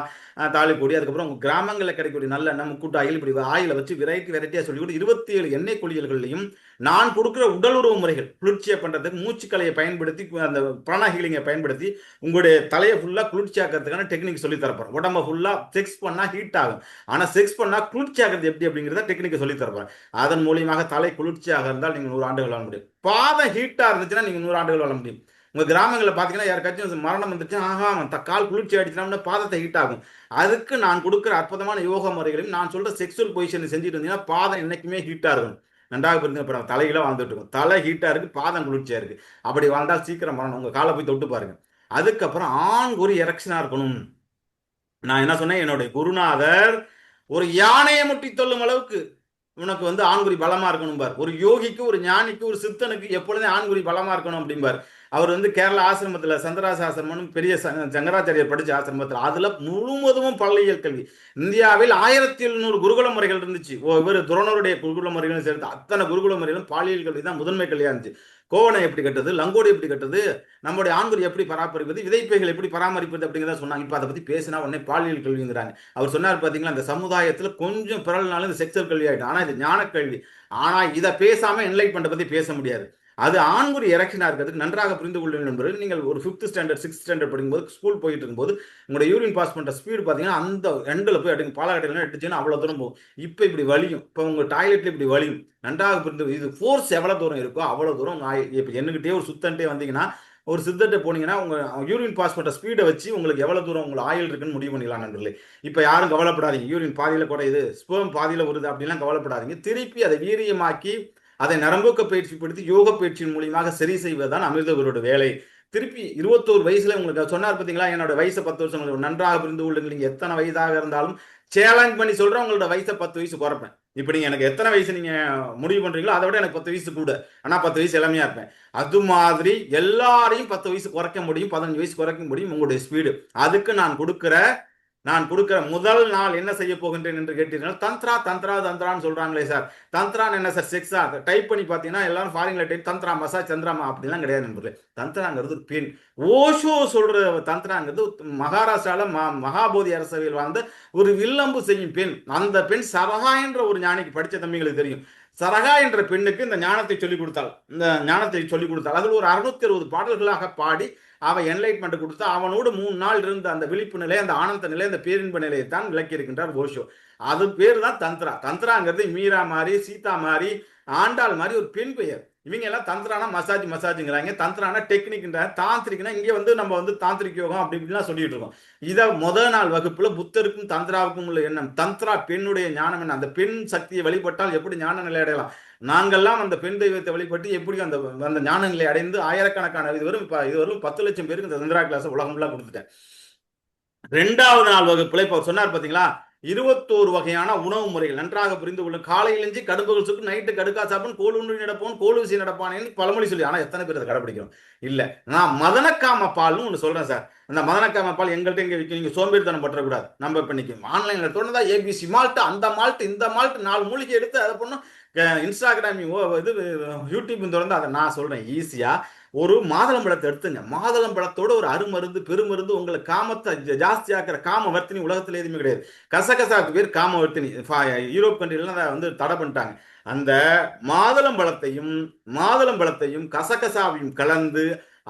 தாலிப்பொடி, அதுக்கப்புறம் உங்க கிராமங்களில் கிடைக்கக்கூடிய நல்லெண்ணெய், முக்கூட்டு ஆயில், இப்படி ஆயில வச்சு வெரைட்டியா சொல்லி கூட 27 எண்ணெய் குளியல்களையும் நான் கொடுக்குற உடல் உறவு முறைகள் குளிர்ச்சியை பண்றதுக்கு மூச்சுக்கலையை பயன்படுத்தி, அந்த பிராண ஹீலிங்கை பயன்படுத்தி உங்களுடைய தலையை ஃபுல்லா குளிர்ச்சியாக்கிறதுக்கான டெக்னிக் சொல்லி தரப்போறேன். உடம்ப ஃபுல்லா செக்ஸ் பண்ணா ஹீட் ஆகும், ஆனா செக்ஸ் பண்ணா குளிர்ச்சியாகிறது எப்படி அப்படிங்கிறத டெக்னிக்கை சொல்லி தரப்போறேன். அதன் மூலியமாக தலை குளிர்ச்சியாக இருந்தால் நீங்க 100 ஆண்டுகள் வாழ முடியும். பாதம் ஹீட்டா இருந்துச்சுன்னா நீங்க 100 ஆண்டுகள் வாழ முடியும். உங்க கிராமங்களில் பாத்தீங்கன்னா யாருக்காச்சும் மரணம் வந்துச்சு, ஆஹா கால் குளிர்ச்சி ஆயிடுச்சுன்னா பாதத்தை ஹீட் ஆகும். அதுக்கு நான் கொடுக்குற அற்புதமான யோகா முறைகளையும் நான் சொல்ற செக்ஸுவல் பொசிஷன் செஞ்சுட்டு இருந்தீங்கன்னா பாதம் என்னைக்குமே ஹீட்டா இருக்கும். நன்றாக புரிந்து. இப்போ நம்ம தலையில வாழ்ந்துட்டு இருக்கோம், தலை ஹீட்டா இருக்கு, பாதம் குளிர்ச்சியா இருக்கு. அப்படி வாழ்ந்தால் சீக்கிரம் வரணும். உங்க காலை போய் தொட்டு பாருங்க. அதுக்கப்புறம் ஆண் ஒரு எரெக்ஷனா இருக்கணும். நான் என்ன சொன்னேன், என்னுடைய குருநாதர் ஒரு யானையை முட்டி தொல்லும் அளவுக்கு உனக்கு ஆண்குறி பலமா இருக்கணும் பார். ஒரு யோகிக்கு, ஒரு ஞானிக்கு, ஒரு சித்தனுக்கு எப்பொழுதும் ஆண்குறி பலமா இருக்கணும் அப்படிம்பார். அவர் கேரள ஆசிரமத்தில் சந்திராச ஆசிரமம் பெரிய சங்கராச்சாரியர் படிச்ச ஆசிரமத்தில் அதுல முழுவதும் பள்ளியியல் கல்வி. இந்தியாவில் 1700 குருகுல முறைகள் இருந்துச்சு. இவர் துரோணருடைய குருகுல முறைகளும் சேர்த்து அத்தனை குருகுல முறைகளும் பாலியல் கல்வி தான் முதன்மை கல்வியா இருந்துச்சு. கோவனை எப்படி கட்டுறது, லங்கோடி எப்படி கட்டுறது, நம்முடைய ஆண்குறி எப்படி பராமரிப்பது, விதைப்பைகள் எப்படி பராமரிப்பது அப்படிங்கிறத சொன்னாங்க. இப்ப அதை பத்தி பேசினா உடனே பாலியல் கல்விங்கிறாங்க. அவர் சொன்னார் பாத்தீங்களா, அந்த சமுதாயத்துல கொஞ்சம் பிறல்னாலும் இந்த செக்ஸுவல் கல்வி ஆயிடும், ஆனா இது ஞான கல்வி. ஆனா இதை பேசாம என்லைட்மெண்ட் பத்தி பேச முடியாது. அது ஆண்குறி எரெக்ஷனா இருக்கிறதுக்கு நன்றாக புரிந்து கொள்ளுங்கள் நண்பர்கள். நீங்கள் ஒரு 5th ஸ்டாண்டர்ட் 6th ஸ்டாண்டர்ட் படிக்கும்போது, ஸ்கூல் போயிட்டு இருக்கும்போது உங்களோட யூரின் பாஸ் பண்ற ஸ்பீடு பாத்தீங்கன்னா அந்த எண்டில் போய் அடிக்கும், பாலாகட்டையில எடுத்துச்சுன்னா அவ்வளவு தூரம் போகும். இப்ப இப்படி வலியும், இப்ப உங்க டாய்லெட்ல இப்படி வலியும். நன்றாக புரிந்து, இது ஃபோர்ஸ் எவ்வளவு தூரம் இருக்கோ அவ்வளவு தூரம். இப்ப என்னகிட்டே ஒரு சுத்தன்ட்டே வந்தீங்கன்னா, ஒரு சித்தர்கிட்ட போனீங்கன்னா உங்க யூரின் பாஸ் பண்ற ஸ்பீடை வச்சு உங்களுக்கு எவ்வளவு தூரம் உங்களுக்கு ஆயில் இருக்குன்னு முடிவு பண்ணிடலாம் நண்பர்களே. இப்ப யாரும் கவலைப்படாதீங்க, யூரின் பாதியில குறையுது, ஸ்பெர்ம் பாதியில வருது அப்படிலாம் கவலைப்படாதீங்க. திருப்பி அதை வீரியமாக்கி அதை நரம்பூக்க பயிற்சி படுத்தி யோக பயிற்சியின் மூலியமாக சரி செய்வதுதான் அமிர்தகுருவோட வேலை. திருப்பி 21 வயசுல உங்களுக்கு சொன்னார் பார்த்தீங்களா, என்னோட வயசை 10 வருஷம் உங்களுக்கு நன்றாக புரிந்து கொள்ளுங்கள். நீங்க எத்தனை வயதாக இருந்தாலும் சேலஞ்ச் பண்ணி சொல்றேன், உங்களோட வயசை 10 வயசு குறைப்பேன். இப்ப நீங்க எனக்கு எத்தனை வயசு நீங்க முடிவு பண்றீங்களோ அதை விட எனக்கு 10 வயசு கூட, ஆனா 10 வயசு இளமையா இருப்பேன். அது மாதிரி எல்லாரையும் 10 வயசு குறைக்க முடியும், 15 வயசு குறைக்க முடியும் உங்களுடைய ஸ்பீடு. அதுக்கு நான் கொடுக்கிற முதல் நாள் என்ன செய்ய போகின்றேன் என்று கேட்டீர்கள். தந்திரான்னு சொல்றாங்களே சார், தந்திரான்னு என்ன சார், செக்ஸா? டைப் பண்ணி பார்த்தீங்கன்னா எல்லாரும் ஃபாரின்ல டைப் தந்திரா மசாஜ் சந்திராமா அப்படிலாம் கிடையாது நண்பர்களே. தந்திராங்கிறது ஒரு பெண். ஓஷோ சொல்ற தந்திராங்கிறது மகாராஷ்டிரால மகாபோதி அரசவையில் வாழ்ந்த ஒரு வில்லம்பு செய்யும் பெண். அந்த பெண் சரகா என்ற ஒரு ஞானிக்கு, படிச்ச தம்பிங்களுக்கு தெரியும், சரகா என்ற பெண்ணுக்கு இந்த ஞானத்தை சொல்லிக் கொடுத்தாள். அதில் ஒரு 660 பாடல்களாக பாடி அவ என்லைட்மெண்ட் கொடுத்தா, அவனோடு 3 நாள் இருந்த அந்த விழிப்பு நிலை, அந்த ஆனந்த நிலை, அந்த பேரின்ப நிலையை தான் விளக்கி இருக்கின்றார் ஓஷோ. அது பேர் தான் தந்திரா. தந்திராங்கிறது மீரா மாதிரி, சீதா மாதிரி, ஆண்டாள் மாதிரி ஒரு பெண் பெயர். இவங்க எல்லாம் தந்திரானா மசாஜுங்கிறாங்க, தந்திரானா டெக்னிக்ன்றாங்க, தாந்திரிக்னா இங்க நம்ம தாந்திரிக் யோகம் அப்படி இப்படிலாம் சொல்லிட்டு இருக்கோம். இதை முதல் நாள் வகுப்புல புத்தருக்கும் தந்திராவுக்கும் உள்ள எண்ணம், தந்திரா பெண்ணுடைய ஞானம் என்ன, அந்த பெண் சக்தியை வழிபட்டால் எப்படி ஞான நிலை அடையலாம், நாங்கள்லாம் அந்த பெண் தெய்வத்தை வழிபட்டு எப்படி அந்த ஞான நிலை அடைந்து ஆயிரக்கணக்கான இது வரும் 10 லட்சம் பேருக்கு இந்த தந்திரா கிளாஸ் உலகம் ஃபுல்லா கொடுத்துட்டேன். 2வது நாள் வகுப்புல இப்ப சொன்னார் பாத்தீங்களா, 21 வகையான உணவு முறைகள் நன்றாக புரிந்து கொள்ளும். காலையில் எஞ்சி கடும்புகள் சுக்கு, நைட்டு கடுக்கா சாப்பிடும், கோல் ஒன்று நடப்போம், கோல் வீசி நடப்பானேன்னு பழமொழி சொல்லி. ஆனா எத்தனை பேர் அதை கடைபிடிக்கிறோம்? இல்ல. நான் மதனக்காம பால்னு ஒண்ணு சொல்றேன் சார். அந்த மதனக்காம பால் எங்கள்கிட்ட இங்க விற்கும். நீங்க சோம்பேறித்தனம் பற்றக்கூடாது. நம்ம இப்ப இன்னைக்கு ஆன்லைன்ல தோணுதா, ஏபிசி மால்ட், அந்த மால்ட், இந்த மால்ட், 4 மூலிகை எடுத்து அதை பண்ணும். இன்ஸ்டாகிராம் இது யூடியூப் திறந்து அதை நான் சொல்றேன் ஈஸியா. ஒரு மாதுளம்பழத்தை எடுத்துங்க, மாதுளம்பழத்தோட ஒரு அருமருந்து பெருமருந்து உங்களை காமத்தை ஜாஸ்தி ஆக்கிற காம வர்த்தினி உலகத்துல எதுவுமே கிடையாது. கசகசாவுக்கு பேர் காம வர்த்தினி. யூரோப் கண்ட்ரிலாம் அதை தடை பண்ணிட்டாங்க. அந்த மாதுளம்பழத்தையும் கசகசாவையும் கலந்து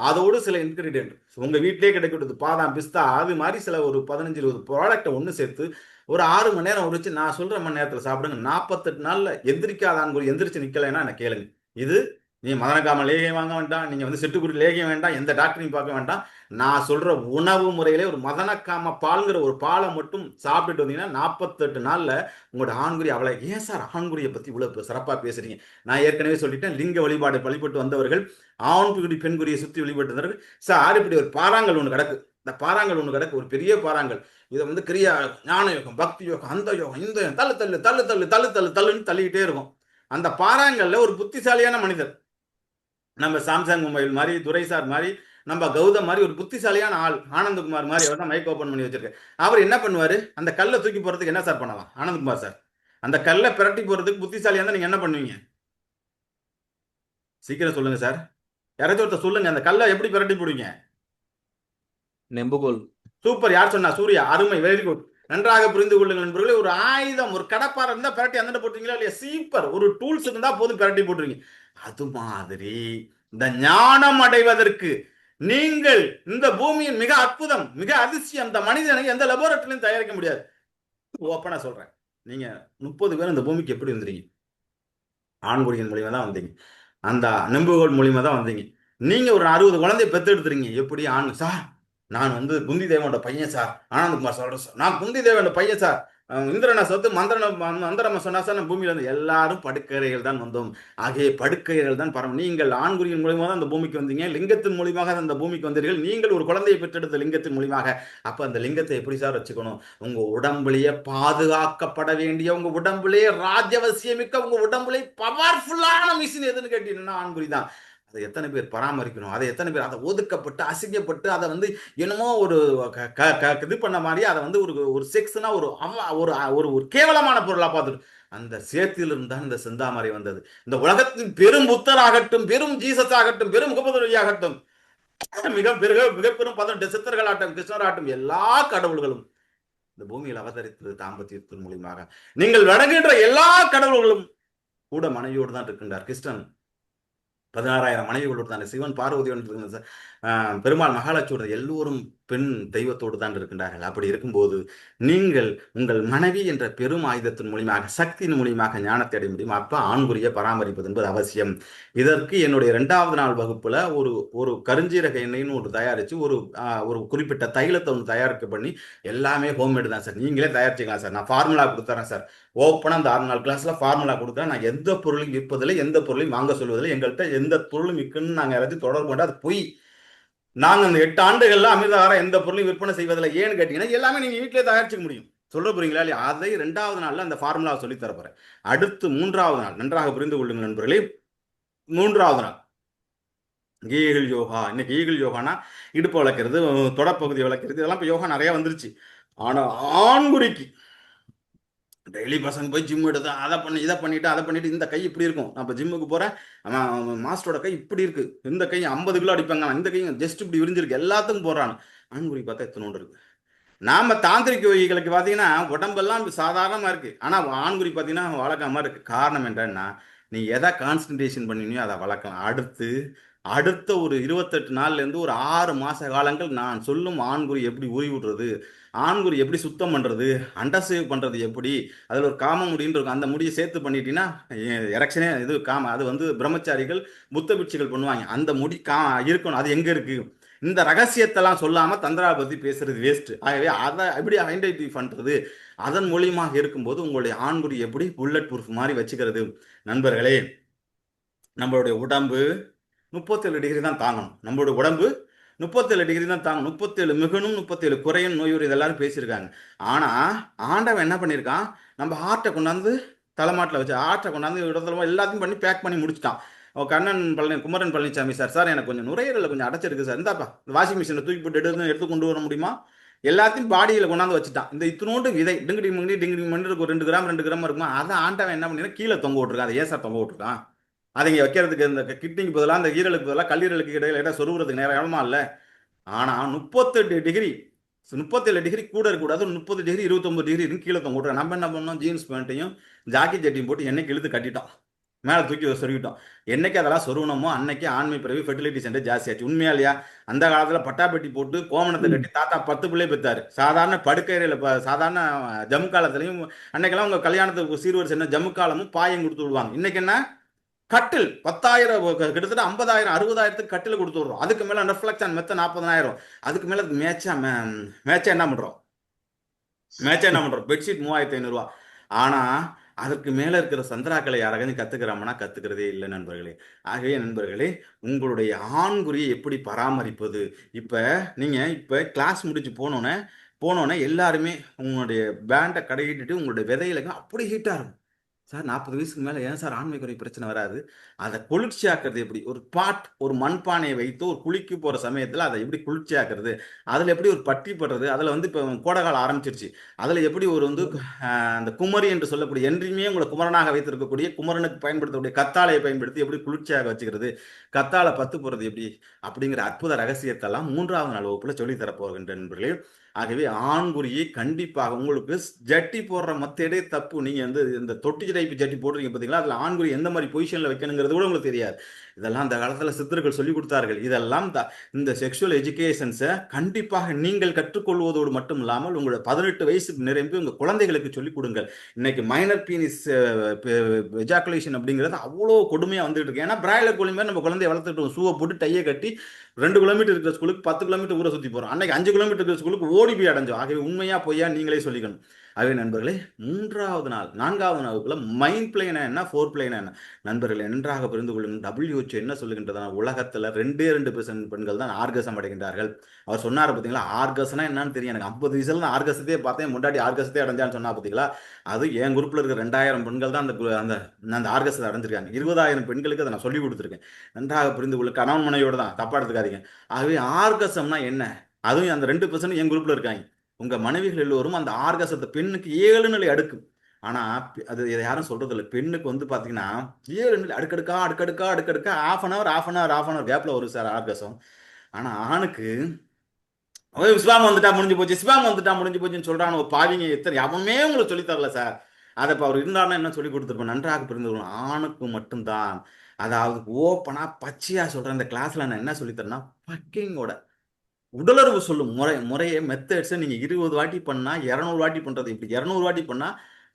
அதோடு சில இன்கிரீடியன்ட் உங்க வீட்டிலே கிடைக்கிறது, பாதாம் பிஸ்தா, அது மாதிரி சில ஒரு 15-20 ப்ராடக்டை ஒன்று சேர்த்து ஒரு 6 மணி நேரம் உரிச்சு நான் சொல்ற மணி நேரத்தில் சாப்பிடுங்க. 48 நாள்ல எந்திரிக்காதான் எந்திரிச்சு நிக்கலைன்னா என்ன கேளுங்க. இது நீ மதனக்காம லேகியம் வாங்க வேண்டாம், நீங்க வந்து சிட்டுக்குருவி லேகியம் வேண்டாம், எந்த டாக்டரையும் பார்க்க வேண்டாம். நான் சொல்ற உணவு முறையிலே ஒரு மதனக்காம பால்ங்கிற ஒரு பாலை மட்டும் சாப்பிட்டுட்டு வந்தீங்கன்னா 48 நாள்ல உங்களோட ஆண்குறி அவ்வளவு. ஏன் சார் ஆண்குறியை பத்தி இவ்வளவு சிறப்பா பேசுறீங்க? நான் ஏற்கனவே சொல்லிட்டேன், லிங்க வழிபாடு வழிபட்டு வந்தவர்கள், ஆண்குறி பெண்குறியை சுத்தி வழிபட்டு வந்தவர்கள். சார் இப்படி ஒரு பாறாங்கல் ஒண்ணு கிடக்கு, இந்த பாறாங்கல் ஒண்ணு கிடக்கு, ஒரு பெரிய பாறாங்கல். இதை வந்து கிரியா ஞான யோகம், பக்தி யோகம், அந்த யோகம், இந்த யோகம், தள்ளு தள்ளு தள்ளு தள்ளு தள்ளு தள்ளு தள்ளுன்னு தள்ளிக்கிட்டே இருக்கும். அந்த பாறாங்கல்ல ஒரு புத்திசாலியான மனிதர், நம்ம சாம்சங் மொபைல் மாதிரி, துரைசார் மாதிரி, நம்ம கௌதம் மாதிரி ஒரு புத்திசாலியான ஆள், ஆனந்தகுமார் மாதிரி, அவர் தான் மைக் ஓபன் பண்ணி வச்சிருக்காரு. அவர் என்ன பண்ணுவாரு, அந்த கல்லை தூக்கி போறதுக்கு என்ன சார் பண்ணலாம் ஆனந்தகுமார் சார்? அந்த கல்லை பிரட்டி போறதுக்கு புத்திசாலியா இருந்தா நீங்க என்ன பண்ணுவீங்க? சீக்கிரம் சொல்லுங்க சார், யாராச்சும் ஒருத்தர் சொல்லுங்க, அந்த கல்லை எப்படி பிரட்டி போடுவீங்க? நெம்புகோல். சூப்பர். யார் சொன்னா? சூர்யா. அருமை, வெரி குட். நன்றாக புரிந்து கொள்ளுங்கள் நண்பர்களே. ஒரு ஆயுதம், ஒரு கடப்பாறை இருந்தா பிரட்டி அந்த போட்டுறீங்களா இல்லையா? சூப்பர். ஒரு டூல்ஸ் இருந்தா போதும், பிரட்டி போட்டுருவீங்க. அது மாதிரி இந்த ஞானம் அடைவதற்கு நீங்கள் இந்த பூமியின் மிக அற்புதம், மிக அதிசயம், இந்த மனிதனை எந்த லெபோரட்டரியும் தயாரிக்க முடியாது. ஓப்பனா சொல்றேன். நீங்க 30 பேர் இந்த பூமிக்கு எப்படி வந்துறீங்க? ஆண்குறியின் மூலியமா தான் வந்தீங்க, அந்த நெம்புகோல் மூலியமா தான் வந்தீங்க. நீங்க ஒரு 60 குழந்தைய பெத்தெடுத்துறீங்க. எப்படி? ஆண் சார், நான் வந்து குந்தி தேவனோட பையன் சார். ஆனந்தகுமார் சொல்றேன் சார், நான் குந்தி தேவனோட பையன் சார். இந்திரனை சொத்து மந்திரம சொன்னா சார், நான் பூமியில இருந்து எல்லாரும் படுக்கையறைகள் தான் வந்தோம். ஆகிய படுக்கையறைகள் தான் பரம். நீங்கள் ஆண்குறியின் மூலியமாக தான் அந்த பூமிக்கு வந்தீங்க, லிங்கத்தின் மூலியமாக அந்த பூமிக்கு வந்தீர்கள். நீங்கள் ஒரு குழந்தையை பெற்றெடுத்த லிங்கத்தின் மூலியமாக. அப்ப அந்த லிங்கத்தை எப்படி சார் வச்சுக்கணும்? உங்க உடம்புலயே பாதுகாக்கப்பட வேண்டிய, உங்க உடம்புலயே ராஜ்யவசியமிக்க, உங்க உடம்புலயே பவர்ஃபுல்லான மிஷின் எதுன்னு கேட்டீங்கன்னா ஆண்குறி தான். அதை எத்தனை பேர் பராமரிக்கணும்? அதை எத்தனை பேர் அதை ஒதுக்கப்பட்டு அசிங்கப்பட்டு அதை வந்து என்னமோ ஒரு இது பண்ண மாதிரி அதை வந்து ஒரு ஒரு செக்ஸ்னா ஒரு ஒரு ஒரு ஒரு கேவலமான பொருளா பார்த்துட்டு, அந்த சேத்திலிருந்து தான் இந்த செந்தாமரை வந்தது. இந்த உலகத்தின் பெரும் புத்தராகட்டும், பெரும் ஜீசஸ் ஆகட்டும், பெரும் முகமது ஆகட்டும், மிக மிக பெரும் 18 சித்தர்களாட்டும், கிருஷ்ணராட்டும், எல்லா கடவுள்களும் இந்த பூமியில் அவதரித்தது தாம்பத்தியத்தின் மூலியமாக. நீங்கள் வணங்குகின்ற எல்லா கடவுள்களும் கூட மனைவியோடு தான் இருக்கின்றார். கிருஷ்ணன் 16,000 மனைவிகளோடு தான், சிவன் பார்வதியோடு, பெருமாள் மகாலட்சுமி, எல்லோரும் பெண் தெய்வத்தோடு தான் இருக்கின்றார்கள். அப்படி இருக்கும்போது நீங்கள் உங்கள் மனைவி என்ற பெரும் ஆயுதத்தின் மூலியமாக, சக்தியின் மூலியமாக ஞானத்தை அடைய முடியும். அப்ப ஆண்குறியை பராமரிப்பது என்பது அவசியம். இதற்கு என்னுடைய 2வது நாள் வகுப்புல ஒரு கருஞ்சீரக எண்ணெய்னு ஒன்று தயாரிச்சு, ஒரு குறிப்பிட்ட தைலத்தை ஒன்று தயாரிக்க பண்ணி, எல்லாமே ஹோம்மேடு தான் சார். நீங்களே தயாரிச்சிக்கலாம் சார், நான் ஃபார்முலா கொடுத்துறேன் சார். ஓப்பனா அந்த 6 நாள் கிளாஸ்ல ஃபார்முலா கொடுக்குறேன். நான் எந்த பொருளையும் விற்பதில்லை, எந்த பொருளையும் வாங்க சொல்வதில்லை. எங்கள்கிட்ட எந்த பொருளும் விற்குன்னு நாங்கள் யாராச்சும் தொடர்பு கொண்டா அது பொய். நாங்கள் அந்த 8 ஆண்டுகள்ல அமிர்தகாரம் எந்த பொருளையும் விற்பனை செய்வதில்லை. ஏன்னு கேட்டீங்கன்னா எல்லாமே நீங்க வீட்டிலே தயாரிச்சுக்க முடியும். சொல்ல போறீங்களா இல்லையா? அதை 2வது நாள்ல அந்த ஃபார்முலா சொல்லி தர போறேன். அடுத்து 3வது நாள், நன்றாக புரிந்து கொள்ளுங்கள் நண்பர்களே. 3வது நாள் ஈகிள் யோகா. இன்னைக்கு ஈகிள் யோகானா இடுப்பு வளர்க்கறது, தொடப்பகுதி வளர்க்கறது, இதெல்லாம் இப்போ யோகா நிறைய வந்துருச்சு. ஆனா ஆண்குறிக்கு டெய்லி பசங்க போய் ஜிம் எடுத்து அதை பண்ணி இதை பண்ணிட்டு அதை பண்ணிட்டு, இந்த கை இப்படி இருக்கும். நான் இப்போ ஜிம்முக்கு போறேன், மாஸ்டரோட கை இப்படி இருக்கு, இந்த கை 50 கிலோ அடிப்பாங்க, இந்த கை ஜஸ்ட் இப்படி விரிஞ்சிருக்கு, எல்லாத்துக்கும் போறான். ஆண்குறி பார்த்தா எத்தனோண்டு இருக்கு. நாம தாந்திரிக யோகிகளுக்கு பார்த்தீங்கன்னா உடம்பெல்லாம் சாதாரணமா இருக்கு, ஆனா ஆண்குறி பார்த்தீங்கன்னா வளர்க்காம இருக்கு. காரணம் என்னன்னா, நீ எதை கான்சன்ட்ரேஷன் பண்ணினியோ அதை வளர்க்கலாம். அடுத்த ஒரு 28 நாள்ல இருந்து ஒரு 6 மாச காலங்கள் நான் சொல்லும் ஆண்குறி எப்படி உரி விடுறது, ஆண்குறி எப்படி சுத்தம் பண்றது, அண்டர்சேவ் பண்றது எப்படி, அதுல ஒரு காம முடின்னு இருக்கும், அந்த முடியை சேர்த்து பண்ணிட்டீங்கன்னா எரெக்ஷனே இது காம. அது வந்து பிரம்மச்சாரிகள் புத்த பிட்சுகள் பண்ணுவாங்க. அந்த முடி இருக்கணும். அது எங்க இருக்கு? இந்த ரகசியத்தெல்லாம் சொல்லாம தந்திரா பத்தி பேசுறது வேஸ்ட். ஆகவே அதை எப்படி ஐடென்டிஃபை பண்றது, அதன் மூலியமாக இருக்கும்போது உங்களுடைய ஆண்குறி எப்படி புல்லட் ப்ரூஃப் மாதிரி வச்சுக்கிறது. நண்பர்களே, நம்மளுடைய உடம்பு 37 டிகிரி தான் தாங்கணும். நம்மளுடைய உடம்பு 37 டிகிரி தான் தாங்கணும். 37 மிகணும், 37 குறையும், நோயூர் இதெல்லாரும் பேசியிருக்காங்க. ஆனா ஆண்டவன் என்ன பண்ணியிருக்கான், நம்ம ஹார்ட்டை கொண்டாந்து தலைமாட்டில் வச்சு, ஹார்ட்டை கொண்டாந்து இடத்துல எல்லாத்தையும் பண்ணி பேக் பண்ணி முடிச்சுட்டான். குமரன் பழனிசாமி சார், சார் எனக்கு கொஞ்சம் நுரையீரலில் கொஞ்சம் அடைச்சிருக்கு சார், இந்தாப்பா இந்த வாஷிங் மிஷினை தூக்கி போட்டு எடுத்து கொண்டு வர முடியுமா? எல்லாத்தையும் பாடியில் கொண்டாந்து வச்சுட்டான். இந்த இத்தினோண்டு விதை டிங்கிடி மணி ஒரு 2 கிராம் 2 கிராம் இருக்குமா, அதை ஆண்டவன் என்ன பண்ணிருக்கான், கீழே தொங்க விட்டுருக்கான். அதை ஏன் சார் தொங்க விட்டுருக்கான்? அதை இங்கே வைக்கிறதுக்கு, இந்த கிட்னிக்கு பதிலாக, அந்த ஈரலுக்கு பதிலாக, கல்லீரலுக்கு இடையில சொருகிறதுக்கு நேரம் இடமா இல்லை. ஆனால் 38 டிகிரி 37 டிகிரி கூட இருக்கக்கூடாது, 30 டிகிரி 29 டிகிரி கீழே தொங்க விட்டுருக்கோம். நம்ம என்ன பண்ணோம், ஜீன்ஸ் பேண்ட்டையும் ஜாக்கி ஜட்டியும் போட்டு என்னைக்கு இழுத்து கட்டிட்டோம், மேலே தூக்கி சொருவிட்டோம். என்னைக்கு அதெல்லாம் சொருவணுமோ அன்னைக்கு ஆண்மை பிறவி ஃபெர்டிலிட்டி சென்டர் ஜாஸ்தி ஆச்சு. உண்மையா இல்லையா? அந்த காலத்தில் பட்டாப்பட்டி போட்டு கோமணத்தை கட்டி தாத்தா 10 பிள்ளை பெற்றாரு. சாதாரண படுக்கையில் சாதாரண ஜம்மு காலத்துலையும், அன்னைக்கெல்லாம் உங்கள் கல்யாணத்துக்கு சீர்வரிசை என்ன, ஜம்மு காலமும் பாயம் கொடுத்து விடுவாங்க. இன்னைக்கு என்ன, கட்டில் 10,000 கிட்டத்தட்ட 50,000 60,000த்துக்கு கட்டில் கொடுத்து விடுறோம். அதுக்கு மேல ரிஃப்ளெக்ஷன் மெத்த 40,000. அதுக்கு மேல மேட்சா என்ன பண்றோம்? பெட்ஷீட் 3,500 ரூபா. ஆனா அதற்கு மேல இருக்கிற சந்திராக்களை யாராவது கத்துக்கிறோம்னா கத்துக்கிறதே இல்லை நண்பர்களே. ஆகவே நண்பர்களே, உங்களுடைய ஆண்குறியை எப்படி பராமரிப்பது? இப்ப கிளாஸ் முடிச்சு போனோன்னே எல்லாருமே உங்களுடைய பேண்டை கடையிட்டு உங்களுடைய விதையில அப்படி ஹீட்டா இருக்கும். சார் 40 வயசுக்கு மேல ஏன் சார் ஆண்மை குறை பிரச்சனை வராது? அதை குளிர்ச்சியாக்குறது எப்படி? ஒரு மண்பானையை வைத்து ஒரு குளிக்கு போற சமயத்துல அதை எப்படி குளிர்ச்சியாக்குறது? அதுல எப்படி ஒரு பட்டி படுறது? அதுல வந்து இப்ப கோடைகாலம் ஆரம்பிச்சிருச்சு. அதுல எப்படி அந்த குமரி என்று சொல்லக்கூடிய என்றுமே உங்களை குமரனாக வைத்திருக்கக்கூடிய குமரனுக்கு பயன்படுத்தக்கூடிய கத்தாழையை பயன்படுத்தி எப்படி குளிர்ச்சியாக வச்சுக்கிறது? கத்தாழை பத்து போறது எப்படி? அப்படிங்கிற அற்புத ரகசியத்தெல்லாம் 3வது நாள் வகுப்புல சொல்லி தரப்போகின்ற நண்பர்களே. ஆகவே ஆண்குறியை கண்டிப்பாக உங்களுக்கு ஜட்டி போடுற மெத்தடே தப்பு. நீங்க வந்து இந்த தொட்டி டைப் ஜட்டி போடுறீங்க பார்த்தீங்களா, அதுல ஆண்குறி எந்த மாதிரி பொசிஷன்ல வைக்கணுங்கிறது கூட உங்களுக்கு தெரியாது. இதெல்லாம் அந்த காலத்துல சித்தர்கள் சொல்லி கொடுத்தார்கள். இதெல்லாம் இந்த செக்ஷுவல் எஜுகேஷன்ஸை கண்டிப்பாக நீங்கள் கற்றுக்கொள்வதோடு மட்டும் இல்லாமல் உங்களோட 18 வயசுக்கு நிரம்பி உங்க குழந்தைகளுக்கு சொல்லிக் கொடுங்கள். இன்னைக்கு மைனர் பீனிஸ் எஜாக்குலேஷன் அப்படிங்கிறது அவ்வளோ கொடுமையா வந்துட்டு இருக்கு. ஏன்னா பிராய்லர் கோழி மாதிரி நம்ம குழந்தைய வளர்த்துட்டு ஷூவை போட்டு டையை கட்டி 2 கிலோமீட்டர் இருக்கிற ஸ்கூலுக்கு 10 கிலோமீட்டர் ஊரை சுத்தி போறோம். அன்னைக்கு 5 கிலோமீட்டர் இருக்கிற ஸ்கூலுக்கு ஓடி போய் அடைஞ்சோம். ஆகவே உண்மையா பொய்யா நீங்களே சொல்லிக்கணும். ஆகவே நண்பர்களே, 4வது நாள் வகுப்புல மைண்ட் பிளேனா என்ன, ஃபோர் பிளேனா என்ன நண்பர்களே நன்றாக புரிந்து கொள்ளுங்கள். WHO என்ன சொல்லுகின்றதா, உலகத்துல 2% பெண்கள் தான் ஆர்கசம் அடைகின்றார்கள். அவர் சொன்னார் பார்த்தீங்களா, ஆர்கஸ்னா என்னன்னு தெரியும் எனக்கு. 50 வயசுல நான் ஆர்கசத்தையே பார்த்தேன், முன்னாடி ஆர்கசத்தையே அடைஞ்சான்னு சொன்னா பார்த்தீங்களா. அது என் குரூப்ல இருக்கிற 2000 பெண்கள் தான் அந்த ஆர்கசத்தை அடைஞ்சிருக்காங்க. 20,000 பெண்களுக்கு அதை நான் சொல்லி கொடுத்துருக்கேன். நன்றாக புரிந்து கொள்ள, கணவன் மனைவியோட தான், தப்பா எடுத்துக்காதீங்க. ஆகவே ஆர்கசம்னா என்ன, அதுவும் அந்த 2% என் குரூப்ல இருக்காங்க. உங்க மனைவிகள் எல்லோரும் அந்த ஆர்கசத்தை, பெண்ணுக்கு 7 நிலை அடுக்கு. ஆனா அது இதை யாரும் சொல்றது இல்லை. பெண்ணுக்கு வந்து பாத்தீங்கன்னா 7 நிலை அடுக்கடுக்கா half an hour கேப்ல வரும் சார் ஆர்கசம். ஆனா ஆணுக்கு ஸ்பேம் வந்துட்டா முடிஞ்சு போச்சுன்னு சொல்றான். ஒரு பாவிங்க எத்தனை எவனுமே உங்களுக்கு சொல்லி தரல சார். அதை இப்போ அவர் இருந்தாருன்னா என்ன சொல்லி கொடுத்துருப்போம், நன்றாக புரிந்து கொள்ளணும். ஆணுக்கு மட்டும்தான், அதாவது ஓப்பனா பச்சையா சொல்றேன். இந்த கிளாஸ்ல நான் என்ன சொல்லி தரேன்னா, பக்கிங்கோட உடலுறவு சொல்லும் முறையை மெத்தட்ஸை நீங்க 20 வாட்டி பண்ணா 200 வாட்டி பண்றது எப்படி, 200 வாட்டி பண்ணா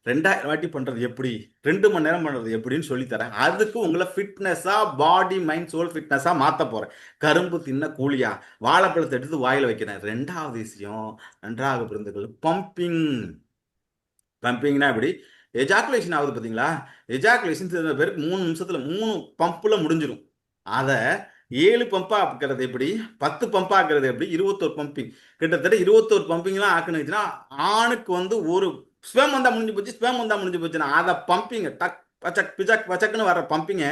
2000 வாட்டி பண்றது எப்படி, 2 மணி நேரம் பண்றது எப்படின்னு சொல்லி தரேன். அதுக்கு உங்களை ஃபிட்னஸா, பாடி மைண்ட் சோல் ஃபிட்னஸா மாத்த போறேன். கரும்பு தின்ன கூலியா, வாழைப்பழத்தை எடுத்து வாயில வைக்கிறேன். 2வது விஷயம் நன்றாக புரிந்துகள், பம்பிங்னா எப்படி, எஜாக்குலேஷன் ஆகுது பார்த்தீங்களா. எஜாக்குலேஷன் சில பேருக்கு 3 நிமிஷத்துல 3 பம்புல முடிஞ்சிடும். அதை 7 பம்பா ஆக்குறது எப்படி, 10 பம்பா ஆக்குறது எப்படி, 21 பம்பிங், கிட்டத்தட்ட 21 பம்பிங்லாம் ஆக்குனுச்சுன்னா ஆணுக்கு வந்து ஒரு ஸ்பேம் வந்தா முடிஞ்சு போச்சுன்னா அதை பம்பிங்க டக் பச்சக் பிச்சக் பச்சக்குன்னு வர பம்பிங்க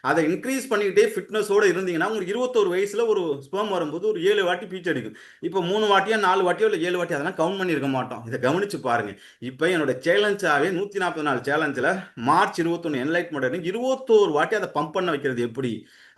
அதை இன்க்ரீஸ் பண்ணிக்கிட்டே ஃபிட்னஸோட இருந்தீங்கன்னா உங்களுக்கு 21 வயசுல ஒரு ஸ்பேம் வரும்போது ஒரு 7 வாட்டி பீச் அடிக்கும். இப்போ 3 வாட்டியோ 4 வாட்டியோ இல்லை 7 வாட்டி அதெல்லாம் கவுண்ட் பண்ணியிருக்க மாட்டோம். இதை கவனிச்சு பாருங்க. இப்போ என்னோட சேலஞ்சாவே 144 சேலஞ்சில் மார்ச் 21 என்லைட்மெண்ட் 21 வாட்டி அதை பம்ப் பண்ண வைக்கிறது எப்படி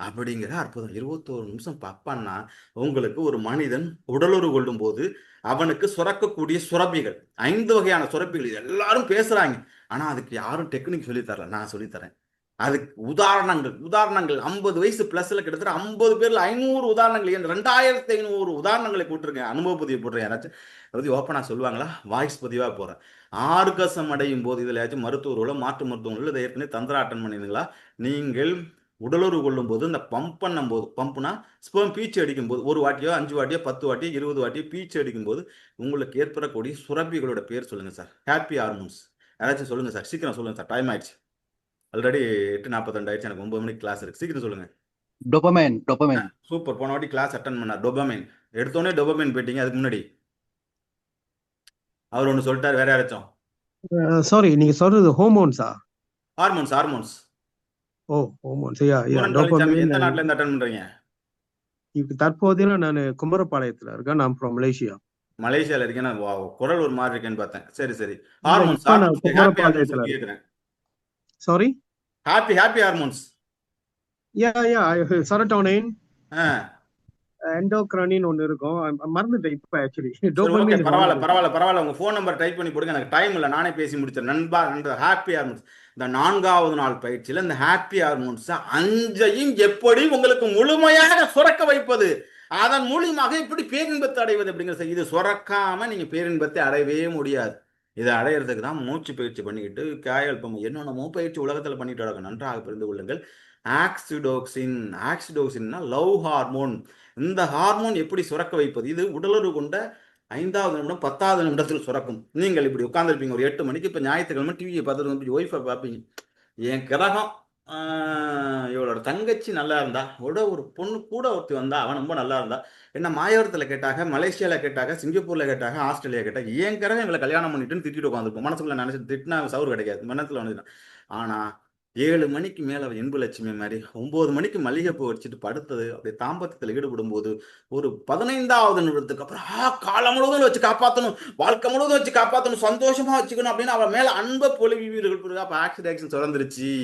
அப்படிங்கிற அற்புதம். 21 நிமிஷம் பம்ப் பண்ணா உங்களுக்கு ஒரு மனிதன் உடலுறவு கொள்ளும் போது அவனுக்கு சுரக்கக்கூடிய சுரப்பிகள் 5 வகையான சுரப்பிகள் எல்லாரும் பேசுறாங்க. ஆனா அதுக்கு யாரும் டெக்னிக் சொல்லி தரல, நான் சொல்லித்தரேன். அதுக்கு உதாரணங்கள் 50 வயசு பிளஸ்ல கிட்டத்தட்ட 50 பேர்ல 500 உதாரணங்கள், 2500 உதாரணங்களை கூட்டிருக்கேன். அனுபவ பதிவு போடுறேன். யாராச்சும் அதாவது ஓப்பனா சொல்லுவாங்களா, வாய்ஸ் பதிவா போறேன். ஆர்கசம் அடையும் போது இதுலயாச்சும் மருத்துவர்களோ மாற்று மருத்துவங்களோ இதை ஏற்கனவே தந்திர அட்டன் பண்ணிருந்தீங்களா, நீங்கள் உடலுறவு கொள்ளும் போது இந்த பம்ப் பண்ணும் போது, பம்ப்னா ஸ்பெர்ம் பீச்சு அடிக்கும் போது 1 வாட்டியோ 5 வாட்டியோ 10 வாட்டியோ 20 வாட்டியோ பீச்சு அடிக்கும் போது உங்களுக்கு ஏற்படக்கூடிய சுரப்பிகளோட பேர் சொல்லுங்க சார். ஹாப்பி ஹார்மோன்ஸ் யாராச்சும் சொல்லுங்க சார், சீக்கிரம் சொல்லுங்க சார், டைம் ஆயிடுச்சு. ஆல்ரெடி 8:42 ஆயிடுச்சு, எனக்கு 9 மணிக்கு கிளாஸ் இருக்கு, சீக்கிரம் சொல்லுங்க. டோபமைன். சூப்பர், போன வாட்டி கிளாஸ் அட்டன் பண்ணார். டோபமைன் எடுத்தோடனே டோபமைன் போயிட்டீங்க. அதுக்கு முன்னாடி அவர் ஒன்று சொல்லிட்டார், வேற யாராச்சும்? சாரி, நீங்க சொல்றது ஹார்மோன்ஸா? ஹார்மோன்ஸ். ஓ, ஹார்மோன்ஸ். டோபமைன். எந்த நாட்டுல இருந்து அட்டன் பண்றீங்க? இப்ப தற்போதையில நான் குமரபாளையத்துல இருக்கேன். நான் ஃப்ரம் மலேசியா. மலேசியால இருக்கேன்னா குரல் ஒரு மாதிரி இருக்கேன்னு பார்த்தேன். சரி. இப்ப ஹார்மோன்ஸ் நான் குமரபாளையத்துல கேக்குறேன். Sorry. Happy hormones. Yeah serotonin, எண்டோக்ரைனின் ஒன்னு இருக்கும், மறந்துட்டேன் இப்ப. Actually dopamine. பரவாயில்ல. உங்க போன் நம்பர் டைப் பண்ணி போடுங்க, எனக்கு டைம் இல்லை, நானே பேசி முடிச்சேன். நண்பா, ஹாப்பி ஹார்மோன்ஸ் இந்த 4வது நாள் பயிற்சியில இந்த ஹாப்பி ஹார்மோன்ஸ் 5ஐயும் எப்படி உங்களுக்கு முழுமையாக சுரக்க வைப்பது, அதன் மூலியமாக எப்படி பேரின்பத்தை அடைவது அப்படிங்கிற. இது சுரக்காம நீங்க பேரின்பத்தை அடையவே முடியாது. இதை அடையிறதுக்கு தான் மூச்சு பயிற்சி பண்ணிக்கிட்டு காயல்பம் என்னென்னமோ பயிற்சி உலகத்தில் பண்ணிட்டு நடக்கும். நன்றாக புரிந்து கொள்ளுங்கள். ஆக்சிடோக்சின், ஆக்சிடோக்சின்னா லவ் ஹார்மோன். இந்த ஹார்மோன் எப்படி சுரக்க வைப்பது? இது உடலுறவு கொண்ட 5வது நிமிடம் 10வது நிமிடத்தில் சுரக்கும். நீங்கள் இப்படி உட்காந்துருப்பீங்க ஒரு 8 மணிக்கு. இப்போ ஞாயிற்றுக்கிழமை டிவியை பார்த்துட்டு ஒய்ஃபை பார்ப்பீங்க. என் கிரகம் இவளோட தங்கச்சி நல்லா இருந்தா, ஒரு பொண்ணு கூட ஒருத்தி வந்தா, அவன் ரொம்ப நல்லா இருந்தா, என்ன மாயவரத்தில் கேட்டாங்க, மலேசியாவில் கேட்டாங்க, சிங்கப்பூரில் கேட்டாங்க, ஆஸ்திரேலியா கேட்டாங்க. என் கிரகம் இவளை கல்யாணம் பண்ணிட்டுன்னு திட்டிட்டு உட்காந்துருப்போம். மனசுக்குள்ள நினைச்சு திட்டினா சவுறு கிடைக்காது, மனத்தில் வந்துட்டான். ஆனால் 7 மணிக்கு மேலே அவள் இன்பலட்சுமி மாதிரி 9 மணிக்கு மல்லிகைப்பூ வச்சுட்டு படுத்தது அப்படி தாம்பத்தியத்தில் ஈடுபடும் போது ஒரு 15வது நிமிடத்துக்கு அப்புறம் காலம் முழுவதும் வச்சு காப்பாற்றணும், வாழ்க்கை முழுவதும் வச்சு காப்பாற்றணும், சந்தோஷமா வச்சுக்கணும் அப்படின்னு அவள் மேல அன்பை பொலிவீர்கள். அப்போ ஆக்சிடேஷன் சுரந்துருச்சு.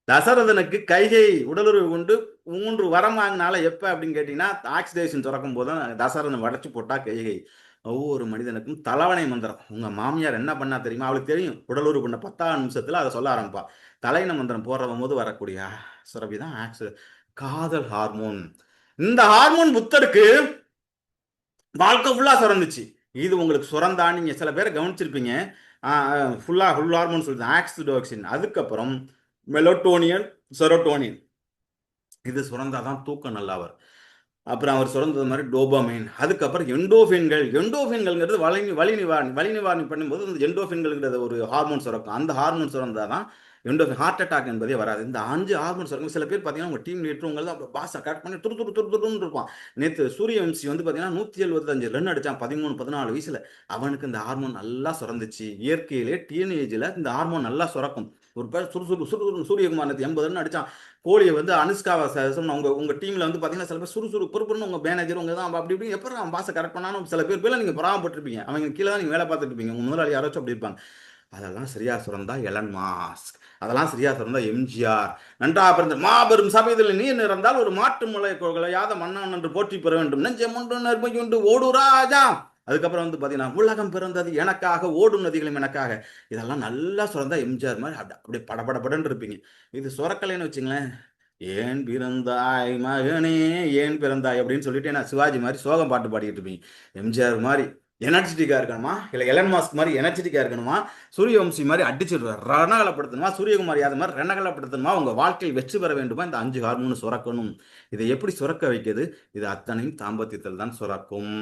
தசரதனுக்கு கைகை உடலுறவு கொண்டு 3 வரம் வாங்கினால எப்ப அப்படின்னு கேட்டீங்கன்னா, ஆக்சிடேஷன் சுரக்கும் போது தசரதனை வடைச்சு போட்டா கைகை. ஒவ்வொரு மனிதனுக்கும் தலைவணை மந்திரம். உங்க மாமியார் என்ன பண்ணா தெரியுமா? அவளுக்கு தெரியும். உடலுறவு பண்ண 10வது நிமிஷத்துல அதை சொல்ல ஆரம்பிப்பா. தலைவணை மந்திரம் போடுறவன் போது வரக்கூடிய சுரபிதான் காதல் ஹார்மோன். இந்த ஹார்மோன் புத்தருக்கு வாழ்க்கை ஃபுல்லா சுரந்துச்சு. இது உங்களுக்கு சுரந்தா? நீங்க சில பேரை கவனிச்சிருப்பீங்க. ஃபுல் ஹார்மோன் சொல்லுது ஆக்சிடோக்சின். அதுக்கப்புறம் மெலோட்டோனியன், செரோட்டோனின். இது சுரந்தாதான் தூக்கம் நல்லா வரும். அப்புறம் அவர் சுரந்தது மாதிரி டோபமைன். அதுக்கப்புறம் எண்டோஃபின்கள். எண்டோஃபின்கள்ங்கிறது வலி நிவாரணி பண்ணும்போது இந்த எண்டோஃபின்கள்ங்கிறது ஒரு ஹார்மோன் சுரக்கும். அந்த ஹார்மோன் சுரந்தாதான் எண்டோஃபின். ஹார்ட் அட்டாக் என்பதே வராது. இந்த 5 ஹார்மோன் சுரக்கும். சில பேர் பார்த்தீங்கன்னா உங்கள் டீம் லீடர் உங்களை தான் பாஸை கட் பண்ணி துருன்னு இருப்பான். நேற்று சூரியவம்சி வந்து பார்த்தீங்கன்னா 175 ரன் அடித்தான் 13-14 வயசுல. அவனுக்கு இந்த ஹார்மோன் நல்லா சுரந்துச்சு. இயற்கையிலே டீனேஜில் இந்த ஹார்மோன் நல்லா சுரக்கும். ஒரு பேர் சுறுசுறு சூரியகுமார் 80 ரன் அடிச்சான். கோலியை வந்து அனுஷ்காவை உங்க டீம்ல வந்து பாத்தீங்கன்னா சில பேர் சுறுசுறு பொறுப்புன்னு உங்க மேனேஜர் உங்க தான் அப்படி இப்படி எப்போ அவன் பாச கரெக்ட் பண்ணாலும் சில பேர் நீங்க பராமப்பட்டிருப்பீங்க. அவங்க கீழே தான் நீங்க வேலை பார்த்துட்டு இருப்பீங்க. உங்க முதலாளி யாராச்சும் அப்படி இருப்பாங்க. அதெல்லாம் சரியா சுரந்தா எலன் மாஸ்க். அதெல்லாம் சரியா சுரந்தா எம்ஜிஆர். நன்றாக பிறந்த மாபெரும் சபையில் நீர் நிறந்தால் ஒரு மாட்டு முளை கொலையாத மன்னன் என்று போற்றி பெற வேண்டும். நெஞ்சமுண்டு நெருமையுண்டு ஓடு ராஜா. அதுக்கப்புறம் வந்து பார்த்தீங்கன்னா உலகம் பிறந்தது எனக்காக, ஓடும் நதிகளும் எனக்காக. இதெல்லாம் நல்லா சுரந்தா எம்ஜிஆர் மாதிரி அப்படியே படபடபடன்னு இருப்பீங்க. இது சுரக்கலைன்னு வச்சுங்களேன். ஏன் பிறந்தாய் மகனே ஏன் பிறந்தாய் அப்படின்னு சொல்லிட்டு நான் சிவாஜி மாதிரி சோகம் பாட்டு பாடிட்டு இருப்பீங்க. எம்ஜிஆர் மாதிரி எனர்ஜெட்டிக்கா இருக்கணுமா, இல்லை எலன் மாஸ்க் மாதிரி எனர்ஜெட்டிக்கா இருக்கணுமா, சூரியவம்சி மாதிரி அடிச்சு ரணகலப்படுத்தணுமா, சூரியகுமார் யாதவ் மாதிரி ரணகலப்படுத்தணுமா, உங்க வாழ்க்கையில் வெற்றி பெற வேண்டுமா, இந்த 5 ஹார்மோன் சுரக்கணும். இதை எப்படி சுரக்க வைக்கிறது? இது அத்தனையும் தாம்பத்தியத்தில் தான் சுரக்கும்.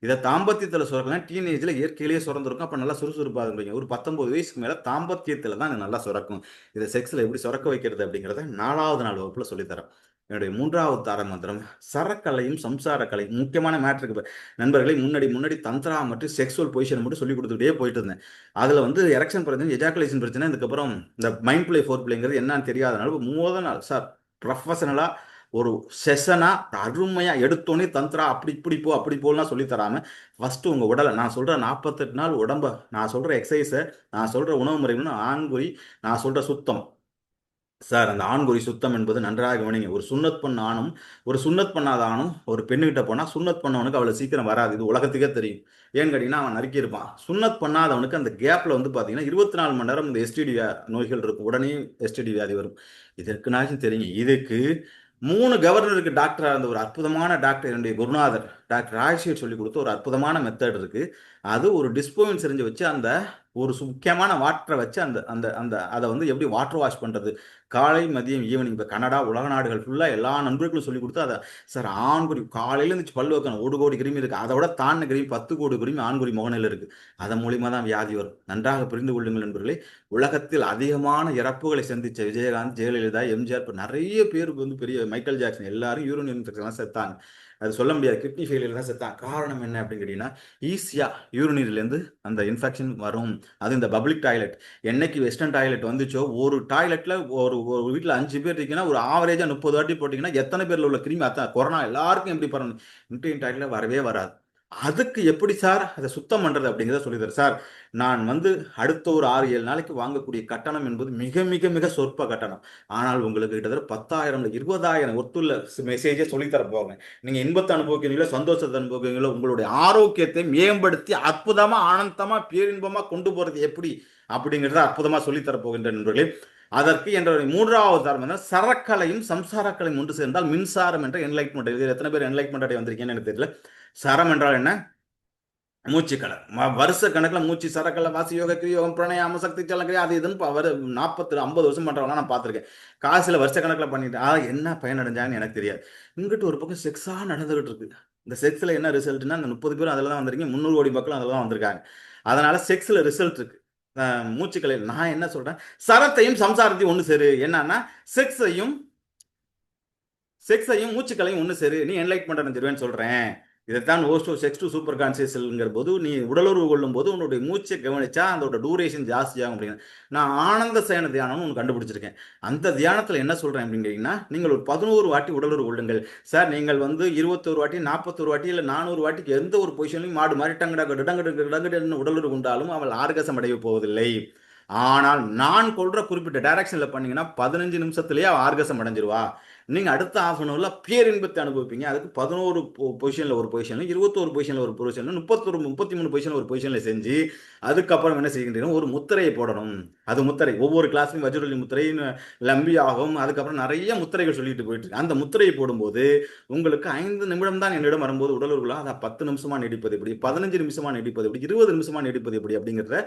இதை தாம்பத்தியத்தில் சுரக்கலாம். டீனேஜில் இயற்கையிலேயே சுரந்துருக்கும். அப்போ நல்லா சுறுசுறுப்பாக இருப்பீங்க. ஒரு 19 வயசுக்கு மேலே தாம்பத்தியத்தில் தான் இது நல்லா சுரக்கும். இதை செக்ஸில் எப்படி சுரக்க வைக்கிறது அப்படிங்கிறத 4வது நாள் வகுப்பில் சொல்லித்தரேன். என்னுடைய 3வது தார மந்திரம் சரக்கலையும் சம்சாரக்கலை. முக்கியமான மேட்ருக்கு நண்பர்களை முன்னாடி தந்திரா மற்றும் செக்ஸுவல் பொசிஷன் மட்டும் சொல்லி கொடுத்துக்கிட்டே போயிட்டு இருந்தேன். அதில் வந்து எரெக்ஷன் பிரச்சனை, எஜாக்குலேஷன் பிரச்சனை, இதுக்கப்புறம் இந்த மைண்ட் பிளே ஃபோர் பிளேங்கிறது என்னன்னு தெரியாதனால 3வது நாள் சார் ப்ரொஃபஷனலாக ஒரு செஷனா அருமையா எடுத்தோன்னே தந்திரா அப்படி போ அப்படி போலாம் சொல்லி தராம ஃபர்ஸ்ட் உங்க உடலை நான் சொல்ற 48 நாள் உடம்ப, நான் சொல்ற எக்ஸசைஸை, நான் சொல்ற உணவு முறைகள்னு ஆண்குறி, நான் சொல்ற சுத்தம் சார். அந்த ஆண்குறி சுத்தம் என்பது நன்றாக கவனிங்க. ஒரு சுண்ணத் பண்ண ஆணும் ஒரு சுண்ணத் பண்ணாத ஆணும் ஒரு பெண்ணுகிட்ட போனா சுண்ணத் பண்ணவனுக்கு அவளை சீக்கிரம் வராது. இது உலகத்துக்கே தெரியும். ஏன்னு கேட்டீங்கன்னா அவன் நறுக்கி இருப்பான். சுண்ணத் பண்ணாதவனுக்கு அந்த கேப்ல வந்து பாத்தீங்கன்னா 24 மணி நேரம் இந்த எஸ்டிடி நோய்கள் இருக்கும். உடனே எஸ்டிடி வியாதி வரும். இதற்குனாச்சும் தெரியும். இதுக்கு 3 கவர்னருக்கு டாக்டராக இருந்த ஒரு அற்புதமான டாக்டர், என்னுடைய குருநாதர் டாக்டர் ராஜ்ஷேட் சொல்லி கொடுத்த ஒரு அற்புதமான மெத்தட் இருக்கு. அது ஒரு டிஸ்போயின் செஞ்சு வச்சு அந்த ஒரு முக்கியமான வாட்டரை வச்சு அந்த அந்த அந்த அதை வந்து எப்படி வாட்டர் வாஷ் பண்ணுறது காலை மதியம் ஈவினிங். இப்போ கனடா உலக நாடுகள் ஃபுல்லாக எல்லா நண்பர்களும் சொல்லி கொடுத்து அதை சார் ஆண்குறி காலையில இருந்துச்சு பல்லு வைக்கணும். 1 கோடி கிருமி இருக்குது. அதை விட தாண்டின கிருமி 10 கோடி கிருமி ஆண்குறி முகநிலை இருக்குது. அதன் மூலியமா தான் வியாதி வரும். நன்றாக புரிந்து கொள்ளுங்கள் நண்பர்களே. உலகத்தில் அதிகமான இறப்புகளை சந்திச்ச விஜயகாந்த், ஜெயலலிதா, எம்ஜிஆர், இப்போ நிறைய பேருக்கு வந்து பெரிய மைக்கேல் ஜாக்சன் எல்லாரும் யூரின் இன்ஃபெக்ஷன் செத்தாங்க. அது சொல்ல முடியாது. கிட்னி ஃபெயிலியர் தான் செத்தான். காரணம் என்ன அப்படின்னு கேட்டீங்கன்னா ஈஸியா யூரினிலேருந்து அந்த இன்ஃபெக்ஷன் வரும். அது இந்த பப்ளிக் டாய்லெட். என்னைக்கு வெஸ்டர்ன் டாய்லெட் வந்துச்சோ, ஒரு டாய்லெட்ல ஒரு வீட்டில் 5 பேர் இருக்கீங்கன்னா ஒரு ஆவரேஜா 30 வாட்டி போட்டீங்கன்னா எத்தனை பேர்ல உள்ள கிருமி அத்தான் கொரோனா எல்லாருக்கும் எப்படி பரவும்? இன்டர்ன் டாய்லெட்ல வரவே வராது. அதுக்கு எப்படி சார் அதை சுத்தம் பண்றது அப்படிங்கிறத சொல்லித்தரேன் சார். நான் வந்து அடுத்த ஒரு 6-7 நாளைக்கு வாங்கக்கூடிய கட்டணம் என்பது மிக மிக மிக சொற்ப கட்டணம். ஆனால் உங்களுக்கு கிட்டத்தட்ட 10,000 20,000 ஒத்துள்ள மெசேஜை சொல்லித்தர போங்க. நீங்க இன்பத்தை அனுபவிக்கிறீங்களோ, சந்தோஷத்தை அனுபவிக்கிறீங்களோ, உங்களுடைய ஆரோக்கியத்தை மேம்படுத்தி அற்புதமா ஆனந்தமா பேரின்பமா கொண்டு போறது எப்படி அப்படிங்கிறத அற்புதமா சொல்லித்தர போகின்ற நண்பர்களே. அதற்கு என்ற 3வது தரம் சரக்கலையும் சம்சாரக்கலையும் ஒன்று சேர்ந்தால் மின்சாரம் என்ற என்லைட்மெண்ட். இது எத்தனை பேர் என்லைட்மெண்ட் அடைய வந்திருக்கீங்கன்னு எனக்கு தெரியல. சரம் என்றால் என்ன? மூச்சுக்கலை வருஷ கணக்கில் மூச்சு சரக்கலை வாசி யோக கிரியோகம் பிரணயாம சக்தி சலங்கரி அது இதுன்னு அவர் 40 50 வருஷம் பண்ணுறவங்க நான் பார்த்துருக்கேன். காசில் வருஷ கணக்கில் பண்ணிட்டு என்ன பயன் அடைஞ்சாங்கன்னு எனக்கு தெரியாது. இங்கிட்டு ஒரு பக்கம் செக்ஸாக நடந்துகிட்டு இருக்கு. இந்த செக்ஸில் என்ன ரிசல்ட்னா அந்த 30 பேரும் அதில் தான் வந்திருக்கீங்க, 300 கோடி மக்களும் அதில் தான் வந்திருக்காங்க. அதனால செக்ஸில் ரிசல்ட் இருக்கு. மூச்சுக்கலை நான் என்ன சொல்றேன், சரத்தையும் சம்சாரத்தையும் ஒன்று சேரு. என்னன்னா செக்ஸையும் மூச்சுக்களையும் ஒன்று சேரு, நீ என்லைட்மெண்ட் அடைஞ்சிருவேன்னு சொல்றேன். இதைத்தான் ஓஸ்டோ செக்ஸ் டு சூப்பர் கான்சியஸ்ங்கிற போது நீ உடலுறவு கொள்ளும் போது உன்னுடைய மூச்சை கவனிச்சா அதோட டூரேஷன் ஜாஸ்தியாகும் அப்படின்னு நான் ஆனந்த சயன தியானம்னு ஒன்று கண்டுபிடிச்சிருக்கேன். அந்த தியானத்தில் என்ன சொல்றேன் அப்படிங்கிறீங்கன்னா, நீங்கள் ஒரு 11 வாட்டி உடலுறவு கொள்ளுங்கள் சார். நீங்கள் வந்து 21 வாட்டி 41 வாட்டி இல்லை 400 வாட்டிக்கு எந்த ஒரு பொசிஷன்லையும் மாடு மாதிரி டங்கடங்கன்னு உடலுறவு கொண்டாலும் அவள் ஆர்கசம் அடைய போவதில்லை. ஆனால் நான் கொள்ற குறிப்பிட்ட டைரக்ஷன்ல பண்ணீங்கன்னா 15 நிமிஷத்துலயே ஆர்கசம் அடைஞ்சிருவா. நீங்க அடுத்த ஹாஃப் அன் ஹவர்ல பேரின்பத்தை அனுபவிப்பீங்க. அதுக்கு 11 பொசிஷன்ல ஒரு பொசிஷன்ல 21 பொசிஷன்ல ஒரு பொசிஷன்ல 33 பொசிஷன்ல ஒரு பொசிஷன்ல செஞ்சு அதுக்கப்புறம் என்ன செய்கின்றீங்க, ஒரு முத்திரையை போடணும். அது முத்திரை ஒவ்வொரு கிளாஸ்லையும் வஜ்ரலி முத்திரை, லம்பி ஆகும், அதுக்கப்புறம் நிறைய முத்திரைகள் சொல்லிட்டு போயிட்டு இருக்கு. அந்த முத்திரையை போடும்போது உங்களுக்கு 5 நிமிடம் தான் என்னிடம் வரும்போது உடலுறவுல அதை 10 நிமிஷமா நீடிப்பது எப்படி, 15 நிமிஷமா நீடிப்பது எப்படி, 20 நிமிஷமா நீடிப்பது எப்படி அப்படிங்கிறத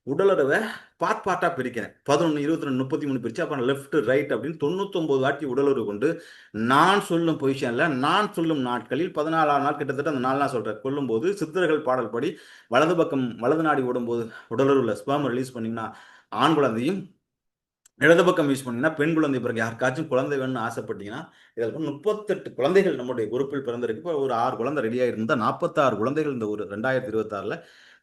உடலுறவை பார்ட்டா பிரிக்கிறேன். 11 22 33 பிரிச்சு அப்புறம் லெஃப்ட் ரைட் அப்படின்னு 99 வாட்டி உடலுறவு கொண்டு நான் சொல்லும் பொசிஷன்ல நான் சொல்லும் நாட்களில் 14 நாள் கிட்டத்தட்ட அந்த 4 நாள் சொல்றேன் கொல்லும்போது சித்தர்கள் பாடல் படி வலது பக்கம் வலது நாடி ஓடும்போது உடலுறவுல ஸ்பெர்ம் ரிலீஸ் பண்ணீங்கன்னா ஆண் குழந்தையும், இடது பக்கம் யூஸ் பண்ணீங்கன்னா பெண் குழந்தை. பிறகு யாருக்காச்சும் குழந்தை வேணும்னு ஆசைப்பட்டீங்கன்னா இதில் 38 குழந்தைகள் நம்முடைய குரூப்பில் பிறந்திருக்கு. இப்போ ஒரு 6 குழந்தை ரெடியாக இருந்தால் 46 குழந்தைகள் இந்த ஒரு 2026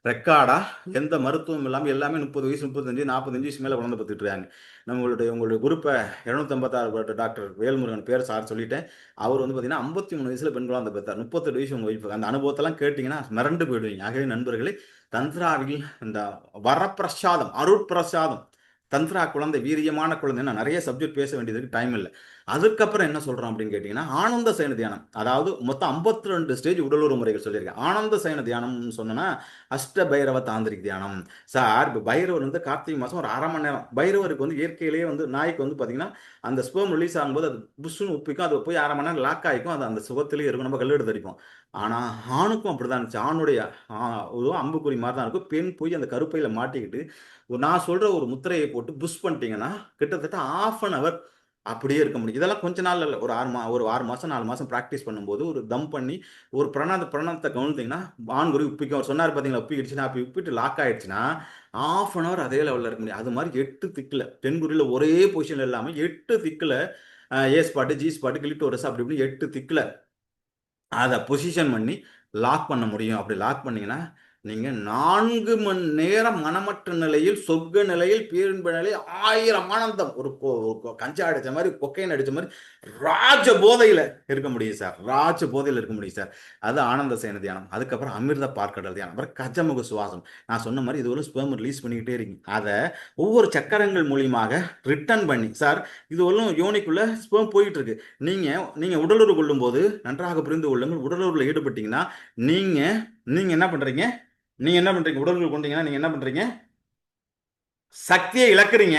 ரெக்கார்டா எந்த மருத்துவம் இல்லாமல் எல்லாமே 30 வயசு 35 45 வயசு மேலே குழந்தை பத்துட்டு இருக்காங்க. உங்களுடைய குரூப்பை 256 டாக்டர் வேல்முருகன் பேர் சார் சொல்லிட்டேன். அவர் வந்து பார்த்தீங்கன்னா 53 வயசுல பெண் குழந்தை பெற்றார், 38 வயசு உங்க ஒய்ஃபுக்கு. அந்த அனுபவத்தெல்லாம் கேட்டிங்கன்னா மிரண்டு போயிடுவீங்க. ஆகவே நண்பர்களே, தந்திராவில் இந்த வரப்பிரசாதம் அருட்பிரசாதம் தந்திரா குழந்தை வீரியமான குழந்தை, நான் நிறைய சப்ஜெக்ட் பேச வேண்டியதுக்கு டைம் இல்லை. அதுக்கப்புறம் என்ன சொல்றோம் அப்படின்னு கேட்டீங்கன்னா, ஆனந்த சயன தியானம். அதாவது மொத்தம் 52 ஸ்டேஜ் உடலுறவு முறைகள் சொல்லியிருக்கேன். ஆனந்த சயன தியானம்னு சொன்னா அஷ்ட பைரவ தாந்திரிக் தியானம். சார் இப்போ பைரவர் வந்து கார்த்திகை மாதம் ஒரு 1/2 மணி நேரம், பைரவருக்கு வந்து இயற்கையிலேயே வந்து நாய்க்கு வந்து பார்த்தீங்கன்னா அந்த ஸ்பெர்ம் ரிலீஸ் ஆகும்போது அது புஷ்ஷுன்னு உப்பிக்கும், அது போய் 1/2 மணி நேரம் லாக் ஆகிக்கும், அது அந்த சுகத்திலேயே இருக்கும், நம்ம கல்லெடு தடிப்போம். ஆனால் ஆணுக்கும் அப்படிதான் இருந்துச்சு. ஆணுடைய ஒரு அம்புக்குறி மாதிரி தான் இருக்கும். பெண் போய் அந்த கருப்பையில மாட்டிக்கிட்டு நான் சொல்ற ஒரு முத்திரையை போட்டு புஷ் பண்ணிட்டீங்கன்னா கிட்டத்தட்ட 1/2 hour அப்படியே இருக்க முடியும். இதெல்லாம் கொஞ்ச நாள் இல்லை, ஒரு 6 மாசம் 4 மாசம் ப்ராக்டிஸ் பண்ணும்போது ஒரு தம் பண்ணி ஒரு பிரணாந்தத்தை கவனித்தீங்கன்னா ஆண்குறி உப்பிக்கும். அவர் சொன்னார் பார்த்தீங்களா, உப்பிக்கிடுச்சுன்னா அப்படி உப்பிட்டு லாக் ஆயிடுச்சுன்னா 1/2 hour அதே லெவலில் இருக்க முடியும். அது மாதிரி 8 திக்கில் பெண்குறியில் ஒரே பொசிஷன் இல்லாமல் 8 திக்கில் ஏ ஸ்பாட்டு ஜி ஸ்பாட்டு கிளிட்டோரஸ் அப்படி இப்படி 8 திக்கில் அதை பொசிஷன் பண்ணி லாக் பண்ண முடியும். அப்படி லாக் பண்ணீங்கன்னா நீங்க 4 மணி நேரம் மனமற்ற நிலையில் சொர்க்க நிலையில் பேரின்ப நிலையில் 1000 ஆனந்தம் ஒரு கஞ்சா அடிச்ச மாதிரி கொக்கைன் அடிச்ச மாதிரி ராஜ போதையில இருக்க முடியும் சார். ராஜ போதையில இருக்க முடியும் சார். அது ஆனந்த சேன தியானம். அதுக்கப்புறம் அமிர்த பார்க்கடல் தியானம், அப்புறம் கஜமுக சுவாசம். நான் சொன்ன மாதிரி இது ஒரு ஸ்பெர்ம் ரிலீஸ் பண்ணிக்கிட்டே இருக்கீங்க. அதை ஒவ்வொரு சக்கரங்கள் மூலியமாக ரிட்டர்ன் பண்ணி சார் இது ஒரு யோனிக்குள்ள ஸ்பெர்ம் போயிட்டு இருக்கு. நீங்க உடலுறவு கொள்ளும் போது நன்றாக புரிந்து கொள்ளுங்கள். உடலுறவுல ஈடுபட்டீங்கன்னா நீங்க என்ன பண்றீங்க, உடலுறவு கொண்டீங்கன்னா நீங்க என்ன பண்றீங்க, சக்தியை இழக்கிறீங்க.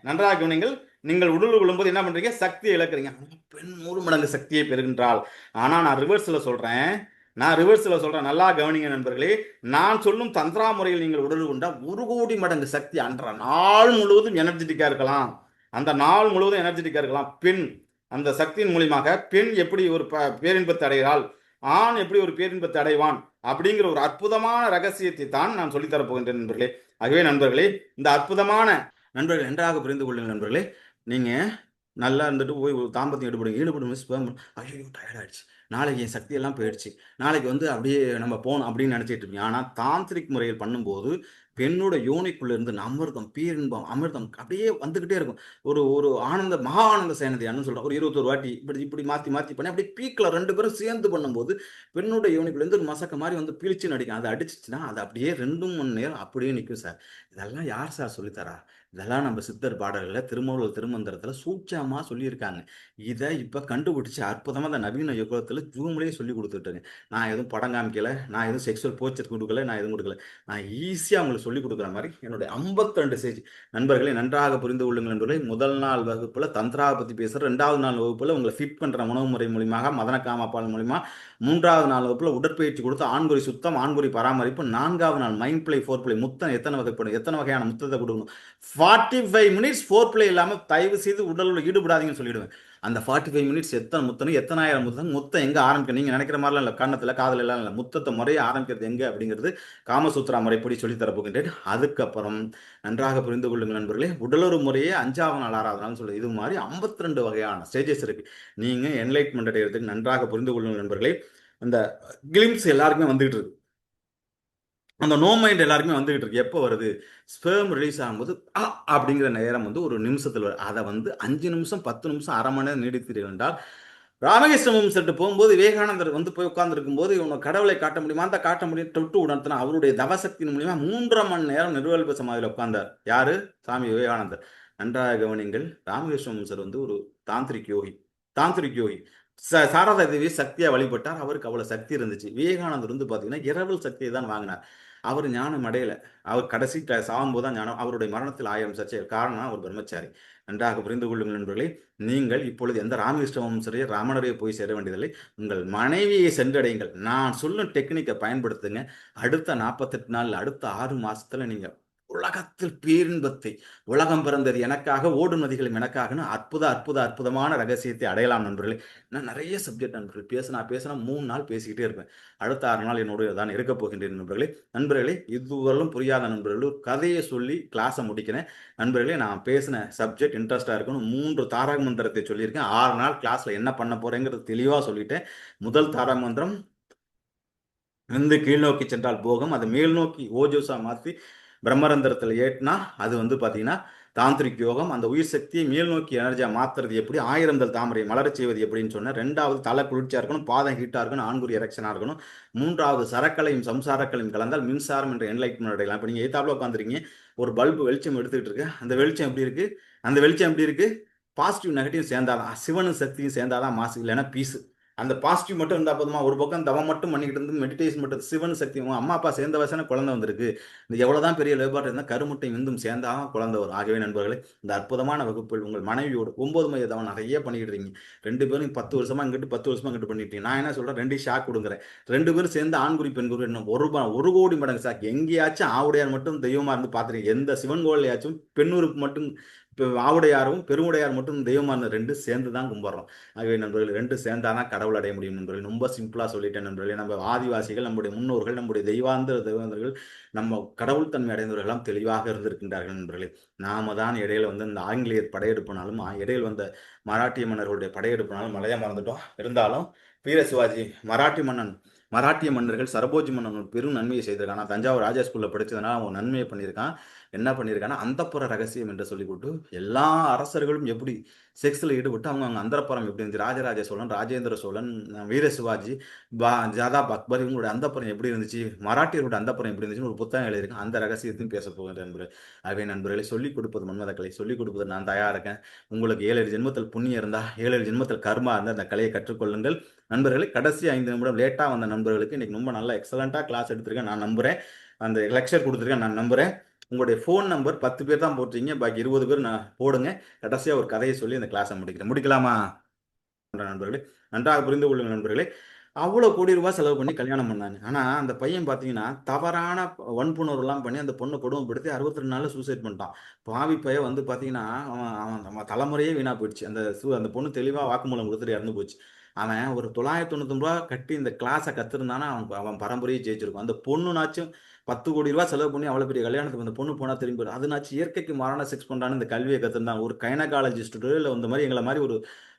நன்றாக கவனிங்கள். நீங்கள் உடலுறவு கொள்ளும்போது என்ன பண்றீங்க, சக்தியை இழக்கிறீங்க. பெண் 100 மடங்கு சக்தியை பெறுகின்றாள். ஆனா நான் ரிவர்ஸ்ல சொல்றேன், நல்லா கவனிங்க நண்பர்களே. நான் சொல்லும் தந்திரா முறையில் நீங்கள் உடலுறவு கொண்டா 1 கோடி மடங்கு சக்தி அன்ற நாள் முழுவதும் எனர்ஜெட்டிக்கா இருக்கலாம். அந்த நாள் முழுவதும் எனர்ஜெட்டிக்கா இருக்கலாம். பெண் அந்த சக்தியின் மூலியமாக பெண் எப்படி ஒரு பேரின்பத்தை அடைகிறாள், ஆண் எப்படி ஒரு பேரின்பத்தை அடைவான் அப்படிங்கிற ஒரு அற்புதமான ரகசியத்தை தான் நான் சொல்லித்தரப் போகின்றேன் நண்பர்களே. ஆகவே நண்பர்களே, இந்த அற்புதமான நண்பர்கள் நன்றாக புரிந்து கொள்ளுங்கள் நண்பர்களே. நீங்க நல்லா இருந்துட்டு போய் தாம்பத்தியம் ஈடுபடும் ஐயோ டயர்ட் ஆயிடுச்சு, நாளைக்கு என் சக்தி எல்லாம் போயிடுச்சு, நாளைக்கு வந்து அப்படியே நம்ம போகணும் அப்படின்னு நினைச்சிட்டு இருக்கீங்க. ஆனா தாந்திரிக் முறையில் பண்ணும்போது பெண்ணோட யோனிக்குள்ள இருந்து அமிர்தம் பேரின்பம் அமிர்தம் அப்படியே வந்துகிட்டே இருக்கும். ஒரு ஒரு ஆனந்த மகா ஆனந்த சேனதியான்னு சொல்றோம். ஒரு 21 வாட்டி இப்படி மாத்தி பண்ணி அப்படியே பீக்ல 2 பேரும் சேர்ந்து பண்ணும்போது பெண்ணோட யோனிக்குள்ள இருந்து ஒரு மசக்க மாதிரி வந்து பிழிச்சு நடிக்கும். அதை அடிச்சிச்சுன்னா அது அப்படியே 2 மணி நேரம் அப்படியே நிற்கும் சார். இதெல்லாம் யார் சார் சொல்லித்தரா? இதெல்லாம் நம்ம சித்தர் பாடல்களில் திருமூலர் திருமந்திரத்துல சூட்சமா சொல்லியிருக்காங்க. இதை இப்ப கண்டுபிடிச்சு அற்புதமா அந்த நவீன யுகத்துல ஜூம்லயே சொல்லி கொடுத்துட்டாங்க. நான் எதுவும் படம் காமிக்கல, நான் எதுவும் செக்ஷுவல் போச்சர் கொடுக்கல, நான் எதுவும் கொடுக்கல. நான் ஈஸியா உங்களுக்கு சொல்லிக் கொடுக்குற மாதிரி என்னுடைய 52 ஸ்டேஜ். நண்பர்களை நன்றாக புரிந்து கொள்ளுங்கள் நண்பர்களே. முதல் நாள் வகுப்புல தந்திராவை பத்தி பேசுறேன், 2வது நாள் வகுப்புல உங்களை ஃபிட் பண்ற உணவு முறை மூலியமாக மதன காமப்பால் மூலியமா, 3வது நாள் வகுப்புல உடற்பயிற்சி கொடுத்து ஆண்குறி சுத்தம், ஆண்குறி பராமரிப்பு, 4வது நாள் மைண்ட் பிளே, ஃபோர் பிளே, முத்தம் எத்தனை வகைப்படும், எத்தனை வகையான முத்தத்தை கொடுக்கணும். 45 மினிட்ஸ் ஃபோர் பிளே இல்லாம தயவு செய்து உடல்ல ஈடுபடாதீங்கன்னு சொல்லிடுவேன். அந்த 45 மினிட்ஸ் எத்தனை முத்தணும், எத்தனாயிரம் முத்தம், முத்தம் எங்க ஆரம்பிக்க, நீங்க நினைக்கிற மாதிரிலாம் இல்லை, கன்னத்துல காதல எல்லாம் இல்லை, முத்தத்தை முறையை ஆரம்பிக்கிறது எங்க அப்படிங்கிறது காமசூத்ரா முறைப்படி சொல்லித்தர போகின்றேன். அதுக்கப்புறம் நன்றாக புரிந்து கொள்ளுங்கள் நண்பர்களே, உடலுறவு முறையே 5வது நாள் 6வது நாள் சொல்லுது. இது மாதிரி 52 வகையான ஸ்டேஜஸ் இருக்கு. நீங்க என்லைட்மெண்ட் அடைகிறதுக்கு நன்றாக புரிந்து கொள்ளுங்கள் நண்பர்களே. அந்த கிளிம்ஸ் எல்லாருக்குமே வந்துகிட்டு இருக்கு, அந்த நோ மைண்ட் எல்லாருக்குமே வந்துகிட்டு இருக்கு. எப்போ வருது, ஸ்பெர்ம் ரிலீஸ் ஆகும்போது அப்படிங்கிற நேரம் வந்து ஒரு நிமிஷத்தில் வரும். அதை வந்து 5 நிமிஷம் 10 நிமிஷம் அரை மணி நேரம் நீடித்தீர்கள் என்றால், ராமகிருஷ்ணன் செட்டு போகும்போது விவேகானந்தர் வந்து போய் உட்கார்ந்துருக்கும் போது இவனை கடவுளை காட்ட முடியுமா, அந்த காட்ட முடியும் தொட்டு உணர்த்தினா அவருடைய தவசக்தியின் மூலியமா 3.5 மணி நேரம் நிர்வல்ப சமாதியில் உட்கார்ந்தார். யாரு? சாமி விவேகானந்தர். நன்றாக கவனிங்கள். ராமகிருஷ்ணன் சார் வந்து ஒரு தாந்திரிக் யோகி. தாந்திரிக் யோகி சாரதா தேவி சக்தியா வழிபட்டார். அவருக்கு அவ்வளவு சக்தி இருந்துச்சு. விவேகானந்தர் வந்து பாத்தீங்கன்னா இரவல் சக்தியை தான் வாங்கினார். அவர் ஞானம் அடையல. அவர் கடைசி சாகும்போது தான் ஞானம். அவருடைய மரணத்தில் 1000 சர்ச்சைகள். காரணம் அவர் பிரம்மச்சாரி. நன்றாக புரிந்து கொள்ளுங்கள் நண்பர்களே. நீங்கள் இப்பொழுது எந்த ராமகிருஷ்ண வம்சரையோ ராமனரையோ போய் சேர வேண்டியதில்லை. உங்கள் மனைவியை சென்றடையுங்கள். நான் சொல்லும் டெக்னிக்கை பயன்படுத்துங்க. அடுத்த 48 நாள், அடுத்த 6 மாசத்துல நீங்க உலகத்தில் பேரின்பத்தை, உலகம் பிறந்தது எனக்காக, ஓடும் நதிகளும் எனக்காகன்னு அற்புதமான ரகசியத்தை அடையலாம் நண்பர்களே. நான் நிறைய சப்ஜெக்ட் நண்பர்கள் பேசினா 3 நாள் பேசிக்கிட்டே இருப்பேன். அடுத்த 6 நாள் என்னோட தான் இருக்க போகின்றேன் நண்பர்களே. இதுவரையிலும் புரியாத நண்பர்கள் கதையை சொல்லி கிளாஸை முடிக்கிறேன். நண்பர்களே, நான் பேசின சப்ஜெக்ட் இன்ட்ரெஸ்டா இருக்கணும். 3 தாரக மந்திரத்தை சொல்லியிருக்கேன். 6 நாள் கிளாஸ்ல என்ன பண்ண போறேங்கிறது தெளிவா சொல்லிட்டேன். முதல் தாரக மந்திரம் வந்து கீழ் நோக்கி சென்றால் போகம், அதை மேல் நோக்கி ஓஜோசா மாற்றி பிரம்மரந்திரத்தில் ஏற்றினா அது வந்து பார்த்தீங்கன்னா தாந்திரிக் யோகம். அந்த உயிர் சக்தியை மேல் நோக்கி எனர்ஜியாக மாற்றுறது எப்படி, 1000 தாமரை மலரச் செய்வது எப்படின்னு சொன்னேன். 2வது தலை குளிர்ச்சியாக இருக்கணும், பாதம் ஹீட்டாக இருக்கணும், ஆண்குறி எரெக்ஷனாக இருக்கணும். 3வது சரக்கலையும் சம்சாரக்கலையும் கலந்தால் மின்சாரம் என்ற என்லைட்மெண்ட் அடையலாம். இப்போ நீங்கள் எய்த்தாப்பில் உட்காந்துருக்கீங்க, ஒரு பல்பு வெளிச்சம் எடுத்துக்கிட்டு இருக்கு. அந்த வெளிச்சம் எப்படி இருக்கு, பாசிட்டிவ் நெகட்டிவ் சேர்ந்தாதான், சிவனும் சக்தியும் சேர்ந்தாதான் மாசு, இல்லைன்னா பீஸு. அந்த பாசிட்டிவ் மட்டும் இருந்தால் போதுமா? ஒரு பக்கம் தவம் மட்டும் பண்ணிக்கிட்டு இருந்து மெடிடேஷன் மட்டும், சிவன் சக்தி அம்மா அப்பா சேர்ந்த வயசான குழந்தை வந்திருக்கு. இந்த எவ்வளவுதான் பெரிய லேபார்ட் இருந்தால் கருமுட்டை விந்தும் சேர்ந்தாலும் குழந்தை வரும். ஆகவே நண்பர்களே, இந்த அற்புதமான வகுப்பில் உங்கள் மனைவியோடு 9 மைய தவம் நிறைய பண்ணிக்கிட்டு இருக்கீங்க. 2 பேரும் 10 வருஷமா இங்கிட்டு 10 வருஷமா இங்கிட்டு பண்ணிட்டீங்க. நான் என்ன சொல்றேன், 2 ஷாக் கொடுக்குறேன். 2 பேரும் சேர்ந்து ஆண்குறி பெண்குறி இன்னும் 1 கோடி மடங்கு ஷாக். எங்கேயாச்சும் ஆவுடையார் மட்டும் தெய்வமா இருந்து பார்த்துருக்கீங்க? எந்த சிவன் கோயிலையாச்சும் பெண்ணுறுப்பு மட்டும் ஆவுடையாரும் பெருமுடையார் மட்டும் தெய்வமா இருந்த 2 சேர்ந்து தான் கும்பிட்றோம். ஆகவே நண்பர்கள், 2 சேர்ந்தாதான் கடவுள் அடைய முடியும் நண்பர்கள். ரொம்ப சிம்பிளா சொல்லிட்டேன் நண்பர்களே. நம்ம ஆதிவாசிகள், நம்முடைய முன்னோர்கள், நம்முடைய தெய்வாந்தர்கள், நம்ம கடவுள் தன்மை அடைந்தவர்கள் எல்லாம் தெளிவாக இருந்திருக்கின்றார்கள் நண்பர்களே. நாம தான் இடையில வந்து இந்த ஆங்கிலேயர் படையெடுப்பினாலும், இடையில் வந்த மராட்டிய மன்னர்களுடைய படையெடுப்பினாலும் மலையா மறந்துட்டோம். இருந்தாலும் வீர சிவாஜி மராட்டிய மன்னர்கள் சரபோஜி மன்னன் பெரும் நன்மையை செய்திருக்கான். ஆனால் தஞ்சாவூர் ராஜா ஸ்கூல்ல படிச்சதுனால அவன் நன்மையை பண்ணியிருக்கான். என்ன பண்ணியிருக்கான்னா, அந்தப்புற ரகசியம் என்று சொல்லி கொடுத்து எல்லா அரசர்களும் எப்படி செக்ஸில் ஈடுபட்டு அவங்க அந்தப்புறம் எப்படி இருந்துச்சு, ராஜராஜ சோழன், ராஜேந்திர சோழன், வீர சிவாஜி, ஜாதாப் அக்பர், இவங்களுடைய அந்தப்புறம் எப்படி இருந்துச்சு, மராட்டியர்களுடைய அந்தப்புறம் எப்படி இருந்துச்சுன்னு ஒரு புத்தகம் எழுதியிருக்கேன். அந்த ரகசியத்தையும் பேச போகிற நண்பர்கள். ஆகவே நண்பர்களை சொல்லிக் கொடுப்பது மன்மதக்கலை, சொல்லிக் கொடுப்பது நான் தயாராக இருக்கேன். உங்களுக்கு 7 ஜென்மத்தில் புண்ணியம் இருந்தா, 7 ஜென்மத்தில் கர்மா இருந்தால் அந்த கலையை கற்றுக்கொள்ளுங்கள் நண்பர்களே. கடைசி 5 நிமிடம் லேட்டாக வந்த நண்பர்களுக்கு இன்னைக்கு ரொம்ப நல்லா எக்ஸலண்டா கிளாஸ் எடுத்திருக்கேன் நான் நம்புறேன். அந்த லெக்சர் கொடுத்துருக்கேன் நான் நம்புறேன். உங்களுடைய ஃபோன் நம்பர் 10 பேர் தான் போட்டீங்க, பாக்கி 20 பேர் நான் போடுங்க. கடைசியாக ஒரு கதையை சொல்லி அந்த கிளாஸை முடிக்கலாமா நண்பர்களே? நன்றாக புரிந்து கொள்ளுங்கள் நண்பர்களே. அவ்வளோ கோடி ரூபாய் செலவு பண்ணி கல்யாணம் பண்ணாங்க. ஆனால் அந்த பையன் பார்த்தீங்கன்னா தவறான வன்புணர்வுலாம் பண்ணி அந்த பொண்ணை கொடுமைப்படுத்தி 62 நாளில் சூசைட் பண்ணிட்டான். பாவி பையன் வந்து பார்த்தீங்கன்னா அவன் தலைமுறையே வீணாக போயிடுச்சு. அந்த பொண்ணு தெளிவாக வாக்குமூலம் கொடுத்துட்டு இறந்து போச்சு. அவன் ஒரு 999 ரூபா கட்டி இந்த கிளாஸை கற்றுருந்தானா அவன் பரம்பரையை ஜெயிச்சிருக்கும். அந்த பொண்ணுனாச்சும் 10 கோடி ரூபா செலவு பண்ணி அவ்வளோ பெரிய கல்யாணத்துக்கு அந்த பொண்ணு போனால் திரும்பி வரும். அதுனாச்சும் இயற்கைக்கு மாறான செக்ஸ் பண்ணுறான்னு இந்த கல்வியை கற்றுருந்தான். ஒரு கைனகாலஜிஸ்டோ இல்லை இந்த மாதிரி எங்களை மாதிரி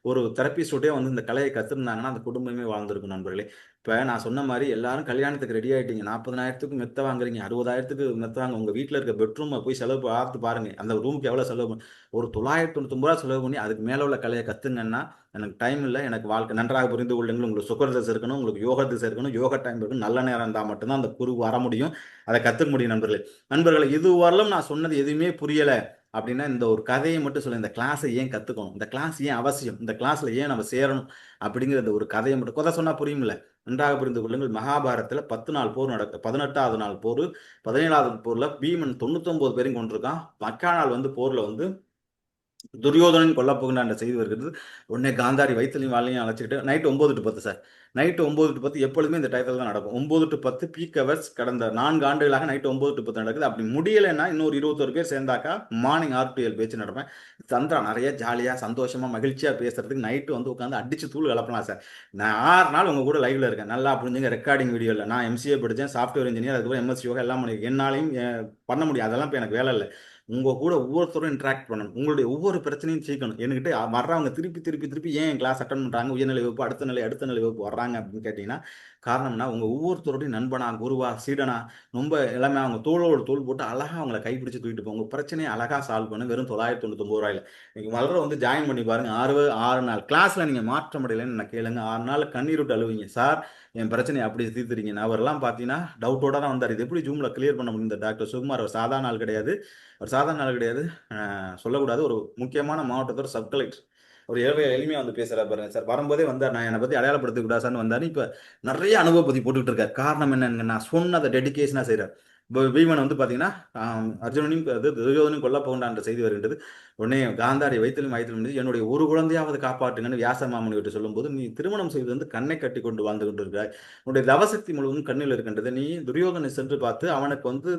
ஒரு தெரப்பிஸ்டோட்டே வந்து இந்த கலையை கற்றுருந்தாங்கன்னா அந்த குடும்பமே வாழ்ந்துருக்கும் நண்பர்களே. இப்போ நான் சொன்ன மாதிரி எல்லாரும் கல்யாணத்துக்கு ரெடி ஆகிட்டீங்க. 40,000க்கு மெத்த வாங்குறீங்க, 60,000க்கு மெத்த வாங்க. உங்கள் வீட்டில் இருக்க பெட்ரூமை போய் செலவு பார்த்து பாருங்க. அந்த ரூமுக்கு எவ்வளோ செலவு பண்ணி, ஒரு 999 ரூபா செலவு பண்ணி அதுக்கு மேலே உள்ள கலையை கற்றுங்கன்னா, எனக்கு டைம் இல்லை, எனக்கு வாழ்க்கை நன்றாக புரிந்து கொள்ளுங்கள். உங்களுக்கு சுகர் தசை இருக்கணும், உங்களுக்கு யோக தசை இருக்கணும், யோகா டைம் இருக்கணும், நல்ல நேரம் இருந்தால் மட்டும்தான் அந்த குரு வர முடியும், அதை கற்றுக்க முடியும் நண்பர்களே. இதுவரையிலும் நான் சொன்னது எதுவுமே புரியலை அப்படின்னா இந்த ஒரு கதையை மட்டும் சொல்ல, இந்த கிளாஸை ஏன் கற்றுக்கணும், இந்த கிளாஸ் ஏன் அவசியம், இந்த கிளாஸில் ஏன் நம்ம சேரணும் அப்படிங்கிற ஒரு கதையை மட்டும் சொன்னால் புரியுமில்ல நன்றாக புரிந்து கொள்ளுங்கள். மகாபாரதத்துல 10 நாள் போர் நடக்கு. 18வது நாள் போர், 17வது போர்ல பீமன் 99 பேரையும் கொண்டிருக்கான். மக்கா நாள் வந்து போர்ல வந்து துரியோதனன் கொல்ல போகின்ற அந்த செய்தி வருகிறது. உடனே காந்தாரி வயிற்றுலையும் வாழையும் அழைச்சிக்கிட்டு night 9 to 10 sir. Night 9 to 10 எப்பொழுதுமே இந்த டயத்தில் தான் நடக்கும். 9 to 10 பீக் ஹவர்ஸ் கடந்த 4 ஆண்டுகளாக நைட்டு 9 to 10 நடக்குது. அப்படி முடியலைன்னா இன்னொரு 21 பேர் சேர்ந்தாக்கா மார்னிங் 6 to 7 பேச்சு நடப்பேன். சந்திரா நிறைய ஜாலியாக சந்தோஷமாக மகிழ்ச்சியாக பேசுறதுக்கு நைட்டு வந்து உட்காந்து அடிச்சு தூள் கலப்பலாம் சார். நான் 6 நாள் உங்க கூட லைவ்ல இருக்கேன். நல்லா புரிஞ்சுங்க. ரெக்கார்டிங் வீடியோவில் நான் எம்சிஏ படித்தேன், சாஃப்ட்வேர் இன்ஜினியர், அதுக்கப்புறம் எம்எஸ்சி யோகா எல்லாம் பண்ணியிருக்கேன். என்னாலையும் பண்ண முடியும். அதெல்லாம் இப்போ எனக்கு வேலை இல்லை. உங்க கூட ஒவ்வொருத்தரும் இன்ட்ராக்ட் பண்ணணும். உங்களுடைய ஒவ்வொரு பிரச்சனையும் தீர்க்கணும். என்கிட்ட வர்றவங்க திருப்பி ஏன் கிளாஸ் அட்டன் பண்றாங்க, உயர்நிலை வகுப்பு அடுத்த நிலை வகுப்பு வர்றாங்க அப்படின்னு கேட்டீங்கன்னா, காரணம்னா உங்க ஒவ்வொருத்தருடைய நண்பனா, குருவா, சீடனா ரொம்ப எல்லாமே அவங்க தோளோடு தோள் போட்டு அழகா அவங்களை கைப்பிடிச்சு தூக்கிட்டு போங்க. உங்க பிரச்சனையை அழகா சால்வ் பண்ணு. வெறும் 999 ரூபாயில நீங்க முதல்ல வந்து ஜாயின் பண்ணி பாருங்க. 6 நாள் கிளாஸ்ல நீங்க மாற்ற முடியலன்னு நான் கேளுங்க. 6 நாள் கண்ணீர் விட்டு அழுவீங்க. சார் என் பிரச்சனையை அப்படி தீர்த்துறீங்க. அவரெல்லாம் பார்த்தீங்கன்னா டவுட்டோட தான் வந்தார். இது எப்படி ஜூம்ல கிளியர் பண்ண முடியும்? இந்த டாக்டர் சுகுமார் அவர் சாதாரண ஆள் கிடையாது. ஒரு சாதாரண ஆள் கிடையாது. சொல்லக்கூடாது. ஒரு முக்கியமான மாவட்டத்தோட சப் கலெக்டர். ஒரு எளிமையாக வந்து பேசுகிறார் பாருங்க சார். வரும்போதே வந்தார். நான் என்னை பற்றி அடையாளப்படுத்த கூடாதுன்னு வந்தார். இப்போ நிறைய அனுபவ பற்றி போட்டுக்கிட்டு இருக்கார். காரணம் என்னன்னு நான் சொன்னதை டெடிகேஷனாக செய்கிறார். பீமன் வந்து பார்த்தீங்கன்னா அர்ஜுனனையும் துரியோதனையும் கொல்ல போகின்ற செய்தி வருகின்றது. உடனே காந்தாரி வயிற்றிலும் என்னுடைய ஒரு குழந்தையாவது காப்பாற்றுங்கன்னு வியாச மாமணி விட்டு சொல்லும்போது, நீ திருமணம் செய்து வந்து கண்ணை கட்டி கொண்டு வாழ்ந்து கொண்டிருக்கிறாய். உன்னுடைய தவசக்தி முழுவதும் கண்ணில் இருக்கின்றது. நீ துரியோதனை சென்று பார்த்து அவனுக்கு வந்து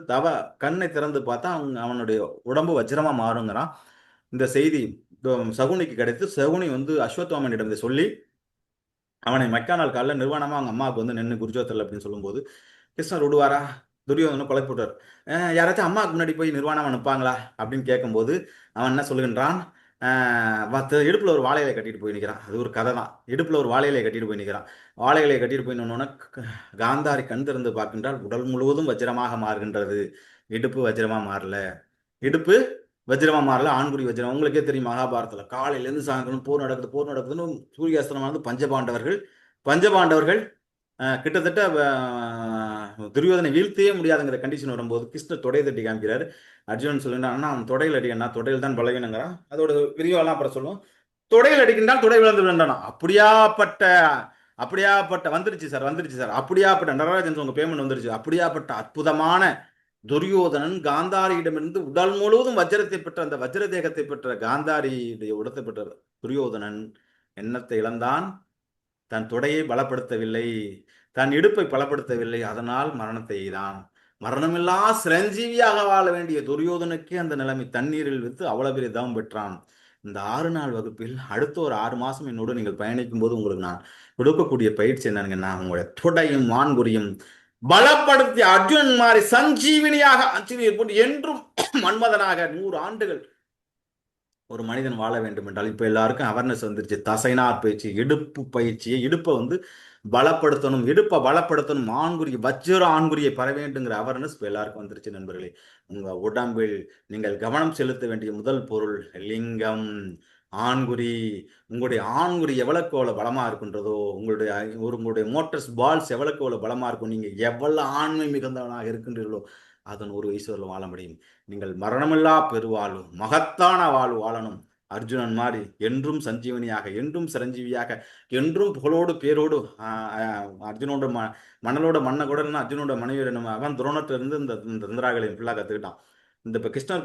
கண்ணை திறந்து பார்த்தா அவனுடைய உடம்பு வஜ்ரமா மாறுங்கிறான். இந்த செய்தி சகுனிக்கு கிடைத்து சகுனி வந்து அஸ்வத்வாமனிடம் இதை சொல்லி அவனை மக்கா நாள் காலைல நிர்வாணமா அவங்க அம்மாவுக்கு வந்து நின்று குருஜோத்தல் அப்படின்னு சொல்லும்போது, கிருஷ்ணர் விடுவாரா? துரியோதனை கொலை போட்டார். யாராச்சும் அம்மாவுக்கு முன்னாடி போய் நிர்வாணம் அனுப்பாங்களா அப்படின்னு கேட்கும்போது அவன் என்ன சொல்லுகின்றான், இடுப்புல ஒரு வாழையிலை கட்டிட்டு போய் நிற்கிறான். அது ஒரு கதை தான். இடுப்புல ஒரு வாழையிலை கட்டிட்டு போய் நிற்கிறான். வாழையிலை கட்டிட்டு போய் நின்னோன்னா காந்தாரி கண் திறந்து பார்க்கின்றால் உடல் முழுவதும் வஜ்ரமாக மாறுகின்றது. இடுப்பு வஜ்ரமா மாறல. இடுப்பு வஜ்ரமா மாறல. ஆண்குறி வஜ்ரம். உங்களுக்கே தெரியும் மகாபாரதத்துல காலையிலேருந்து சாயந்தரம் போர் நடக்குதுன்னு சூரியாஸ்திரம் வந்து பஞ்சபாண்டவர்கள் கிட்டத்தட்ட துரியோதனை வீழ்த்தவே முடியாதுங்கிற கண்டிஷன் வரும்போது கிருஷ்ணர் தொடையை தட்டி காமிக்கிறாரு. அர்ஜுனன் சொல்லுன்னா அவன் தொடையில் அடிக்கண்ணா, தொடையில் தான் பலவீனங்கிறான். அதோட விரிவாலாம் அப்புறம் சொல்லுவோம். தொடையில் அடிக்கின்றால் தொடை விழுந்து விழுந்தானா. அப்படியாப்பட்ட வந்துருச்சு சார். அப்படியாப்பட்ட நடராஜன் உங்க பேமெண்ட் வந்துருச்சு. அப்படியாப்பட்ட அற்புதமான துரியோதனன் காந்தாரியிடமிருந்து உடல் முழுவதும் வஜ்ரத்தை பெற்ற அந்த வஜ்ர தேகத்தை பெற்ற காந்தாரியுடைய உடத்தை பெற்ற துரியோதனன் எண்ணத்தை இழந்தான். தன் தொடையை பலப்படுத்தவில்லை, தன் இடுப்பை பலப்படுத்தவில்லை. அதனால் மரணத்தை எய்தான். மரணமில்லா சிரஞ்சீவியாக வாழ வேண்டிய துரியோதனுக்கே அந்த நிலைமை. தண்ணீரில் வித்து அவ்வளவு பெரிய தவம் பெற்றான். இந்த 6 நாள் வகுப்பில் அடுத்த ஒரு 6 மாசம் என்னோடு நீங்கள் பயணிக்கும் போது உங்களுக்கு நான் கொடுக்கக்கூடிய பயிற்சி என்னங்கன்னா, உங்களுடைய தொடையும் ஆண்குறியும் பலப்படுத்தி அர்ஜுனன் மாதிரி சஞ்சீவினியாக என்றும் மன்மதனாக 100 ஆண்டுகள் ஒரு மனிதன் வாழ வேண்டும் என்றால் இப்ப எல்லாருக்கும் அவேர்னஸ் வந்துருச்சு. தசைனார் பயிற்சி, இடுப்பு பயிற்சியை இடுப்பை வந்து பலப்படுத்தணும், இடுப்பை பலப்படுத்தணும், வஜ்ர ஆண்குறியை பெற வேண்டுங்கிற அவேர்னஸ் இப்ப எல்லாருக்கும் வந்துருச்சு நண்பர்களே. உங்க உடம்பில் நீங்கள் கவனம் செலுத்த வேண்டிய முதல் பொருள் லிங்கம், ஆண்குறி. உங்களுடைய ஆண்குறி எவ்வளவுக்கு எவ்வளவு பலமா இருக்கின்றதோ, உங்களுடைய மோட்டர்ஸ் பால்ஸ் எவ்வளவுக்கு எவ்வளவு பலமா இருக்கும், நீங்க எவ்வளவு ஆண்மை மிகுந்தவனாக இருக்கின்றீர்களோ அதன் ஒரு வயசு வாழ முடியும். நீங்கள் மரணமில்லா பெருவாழ்வு, மகத்தான வாழ்வு வாழணும். அர்ஜுனன் மாதிரி என்றும் சஞ்சீவனியாக, என்றும் சிரஞ்சீவியாக, என்றும் புகழோடு பேரோடு அர்ஜுனோட மணலோட மண்ணை கூட அர்ஜுனோட மனைவி அவன் துரோணத்துல இருந்து இந்த தந்திராகலையும் ஃபுல்லாக கற்றுக்கிட்டான். இந்த இப்போ கிருஷ்ணர்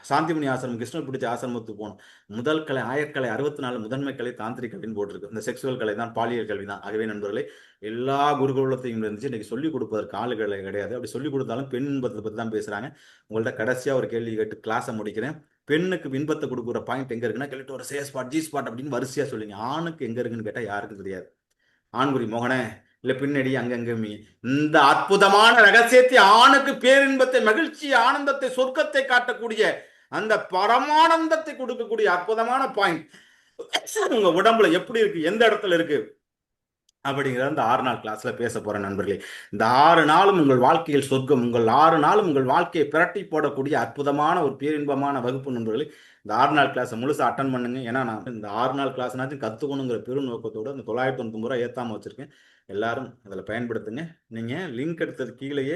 சாந்திமணி ஆசிரமம், கிருஷ்ணர் பிடிச்ச ஆசிரமத்துக்கு போகணும். முதல் கலை ஆயக்கலை 64 முதன்மை கலை தாந்திரிக் கலைன்னு போட்டிருக்கு. இந்த செக்ஸுவல் கலை தான், பாலியல் கல்வி தான். ஆகவே நண்பர்களே, எல்லா குருகுலத்தையும் இருந்துச்சு. இன்னைக்கு சொல்லிக் கொடுப்பதற்கு ஆளுகளை கிடையாது. அப்படி சொல்லிக் கொடுத்தாலும் பெண் இன்பத்தை பற்றி தான் பேசுறாங்க. உங்கள்ட்ட கடைசியாக ஒரு கேள்வி கேட்டு கிளாஸை முடிக்கிறேன். பெண்ணுக்கு இன்பத்தை கொடுக்குற பாயிண்ட் எங்க இருக்குன்னா கேட்டு ஒரு ஸ்பாட், ஜி ஸ்பாட் அப்படின்னு வரிசையா சொல்லுங்க. ஆணுக்கு எங்க இருக்குன்னு கேட்டால் யாருக்கும் தெரியாது. ஆண்குறி மோகனே இல்ல பின்னடி அங்கங்கமி. இந்த அற்புதமான ரகசியத்தை, ஆணுக்கு பேரின்பத்தை, மகிழ்ச்சி, ஆனந்தத்தை, சொர்க்கத்தை காட்டக்கூடிய அந்த பரமானந்தத்தை கொடுக்கக்கூடிய அற்புதமான பாயிண்ட் உங்க உடம்புல எப்படி இருக்கு, எந்த இடத்துல இருக்கு அப்படிங்கிற இந்த 6 நாள் கிளாஸ்ல பேச போறேன் நண்பர்களே. இந்த 6 நாளும் உங்கள் வாழ்க்கையில் சொர்க்கம், உங்கள் 6 நாளும் உங்கள் வாழ்க்கையை பிரட்டி போடக்கூடிய அற்புதமான ஒரு பேரின்பமான வகுப்பு நண்பர்களே. இந்த 6 நாள் கிளாஸை முழுசா அட்டன் பண்ணுங்க. ஏன்னா நான் இந்த 6 நாள் கிளாஸ்னாச்சும் கத்துக்கணுங்கிற பெரும் நோக்கத்தோட இந்த 999 ரூபாய் ஏத்தாம வச்சிருக்கேன். எல்லாரும் அதில் பயன்படுத்துங்க. நீங்க லிங்க் எடுத்தது கீழேயே